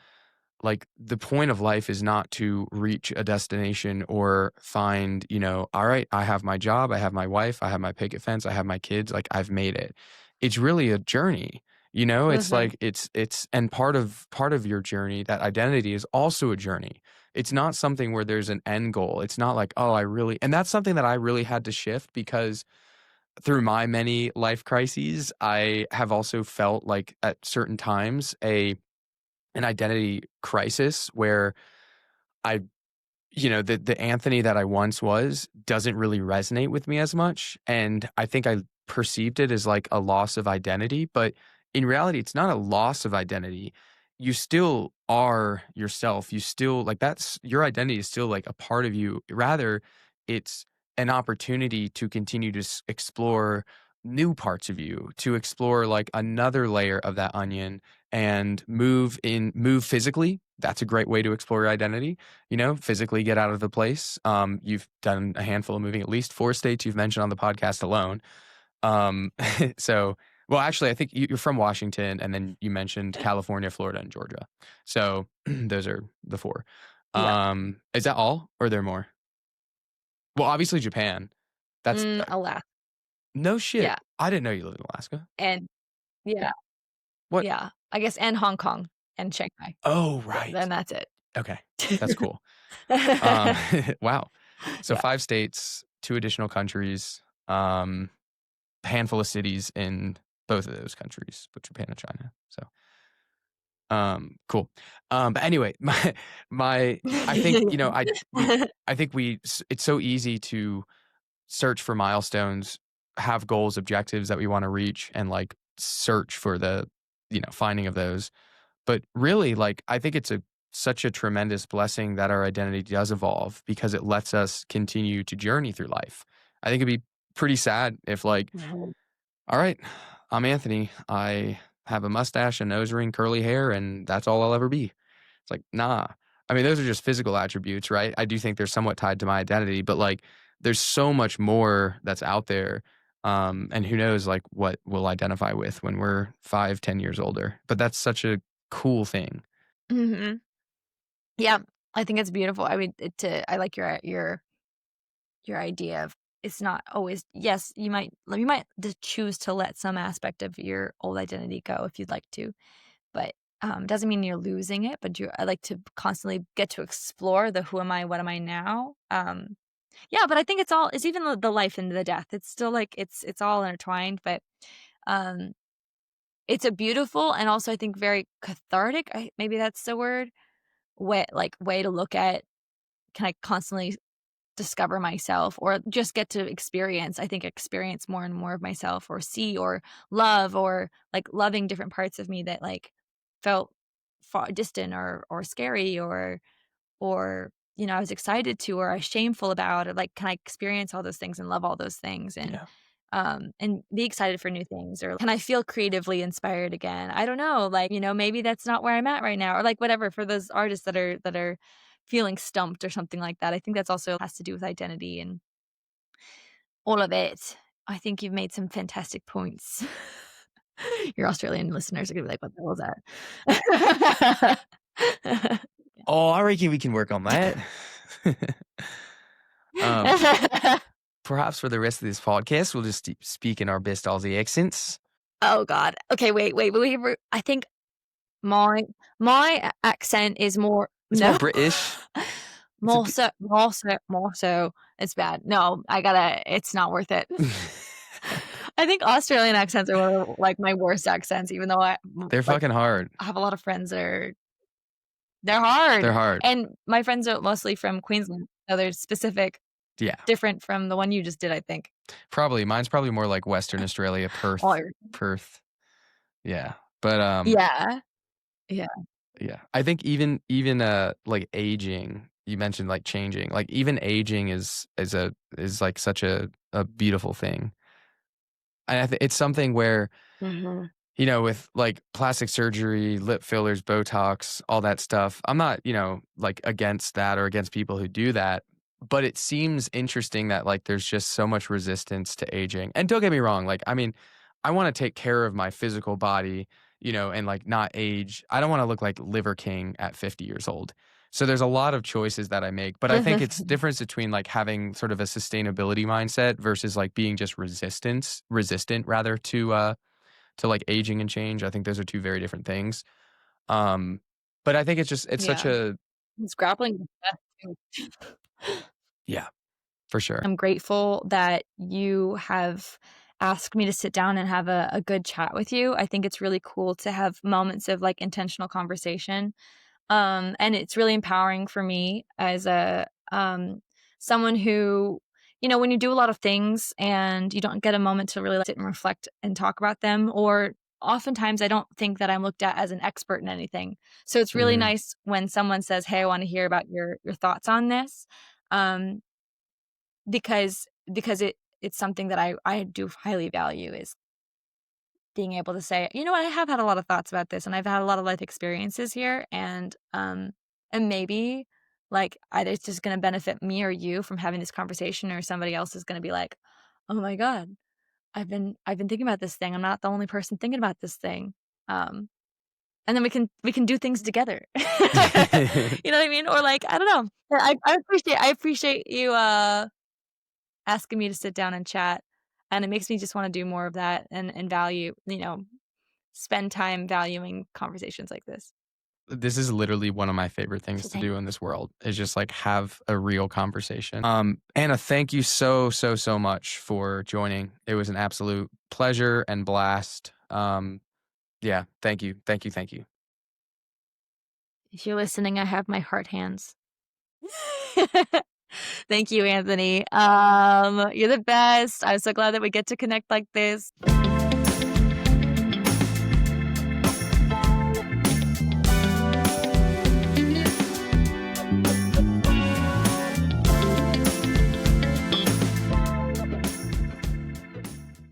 like the point of life is not to reach a destination or find, all right, I have my job, I have my wife, I have my picket fence, I have my kids, like I've made it. It's really a journey. It's Listen, like it's and part of your journey, that identity is also a journey. It's not something where there's an end goal. It's not like, oh, I really and that's something that I really had to shift because through my many life crises, I have also felt like at certain times an identity crisis where I the Anthony that I once was doesn't really resonate with me as much, and I think I perceived it as, like, a loss of identity, but in reality, it's not a loss of identity. You still are yourself. You still like, that's your identity is still, like, a part of you. Rather, it's an opportunity to continue to explore new parts of you, to explore, like, another layer of that onion and move physically. That's a great way to explore your identity, physically get out of the place. You've done a handful of moving, at least 4 states you've mentioned on the podcast alone. Um, so well, actually, I think you're from Washington, and then you mentioned California, Florida, and Georgia. So those are the 4. yeah. Is that all, or are there more? Well, obviously Japan. That's Alas, no shit. yeah, I didn't know you lived in Alaska. and yeah, What? yeah, I guess, and Hong Kong and Shanghai. Oh, Then right. that's it. Okay. That's cool. Um, wow. So Yeah, 5 states, 2 additional countries, handful of cities in both of those countries, both Japan and China. So, cool. But anyway, my I think, I think it's so easy to search for milestones, have goals, objectives that we wanna reach, and, like, search for the, finding of those. But really, like, I think it's such a tremendous blessing that our identity does evolve because it lets us continue to journey through life. I think it'd be pretty sad if, like, Mhm. all right, I'm Anthony. I have a mustache, a nose ring, curly hair, and that's all I'll ever be. It's like, nah. I mean, those are just physical attributes, right? I do think they're somewhat tied to my identity, but like there's so much more that's out there. And who knows like what we'll identify with when we're 5, 10 years older. But that's such a cool thing. Mhm. Yeah, I think it's beautiful. I mean, I like your idea of it's not always yes, you might just choose to let some aspect of your old identity go if you'd like to, but, doesn't mean you're losing it, but I like to constantly get to explore the who am I, what am I now? Yeah, but I think it's even the life and the death. It's still like it's all intertwined, but, um, it's a beautiful and also I think very cathartic, maybe that's the word, way to look at can I constantly discover myself or just get to experience more and more of myself or see or love or, like, loving different parts of me that, like, felt far distant or scary or I was excited to or I was shameful about or, like, can I experience all those things and love all those things Yeah. and be excited for new things or can I feel creatively inspired again? I don't know, like, maybe that's not where I'm at right now or, like, whatever for those artists that are feeling stumped or something like that. I think that's also has to do with identity and all of it. I think you've made some fantastic points. Your Australian listeners are gonna be like, "What the hell was that?" Oh, I reckon we can work on that. um, Perhaps for the rest of this podcast, we'll just speak in our best Aussie accents. Oh god. Okay, wait. I think my my accent is more It's more no. British. It's a More so. It's bad. No, it's not worth it. I think Australian accents are one of, like, my worst accents, even though they're like, fucking hard. I have a lot of friends they're hard, They're hard. and my friends are mostly from Queensland, so they're specific, Yeah, different from the one you just did, I think. probably. Mine's probably more like Western Australia, Or Perth. Yeah, but yeah, yeah. yeah. I think even like aging. You mentioned like changing. Like even aging is like such a beautiful thing. And it's something where Mhm. with like plastic surgery, lip fillers, Botox, all that stuff. I'm not, like against that or against people who do that. But it seems interesting that like there's just so much resistance to aging. And don't get me wrong, like, I mean, I want to take care of my physical body, and like not age. I don't want to look like Liver King at 50 years old. So there's a lot of choices that I make, but I think it's difference between like having sort of a sustainability mindset versus like being just resistant rather to like aging and change. I think those are two very different things. Um, but I think it's such Yeah. a It's grappling with death too. yeah, for sure. I'm grateful that you have asked me to sit down and have a good chat with you. I think it's really cool to have moments of, like, intentional conversation. And it's really empowering for me as someone who, when you do a lot of things and you don't get a moment to really sit and reflect and talk about them, or oftentimes I don't think that I'm looked at as an expert in anything. So it's really Mhm. nice when someone says, "Hey, I want to hear about your thoughts on this," um, because it's something that I do highly value is being able to say, "You know what? I have had a lot of thoughts about this, and I've had a lot of life experiences here, and maybe, like, either it's just gonna benefit me or you from having this conversation, or somebody else is gonna be like, 'Oh my god, I've been thinking about this thing. I'm not the only person thinking about this thing.'" Um, and then we can do things together. You know what I mean? Or, like, I don't know. I appreciate you, asking me to sit down and chat, and it makes me just wanna do more of that and value spend time valuing conversations like this. This is literally one of my favorite things So to thank do in this world is just like have a real conversation. Anna, thank you so much for joining. It was an absolute pleasure and blast. Yeah, thank you. Thank you. Thank you. If you're listening, I have my heart hands. Thank you, Anthony. You're the best. I'm so glad that we get to connect like this.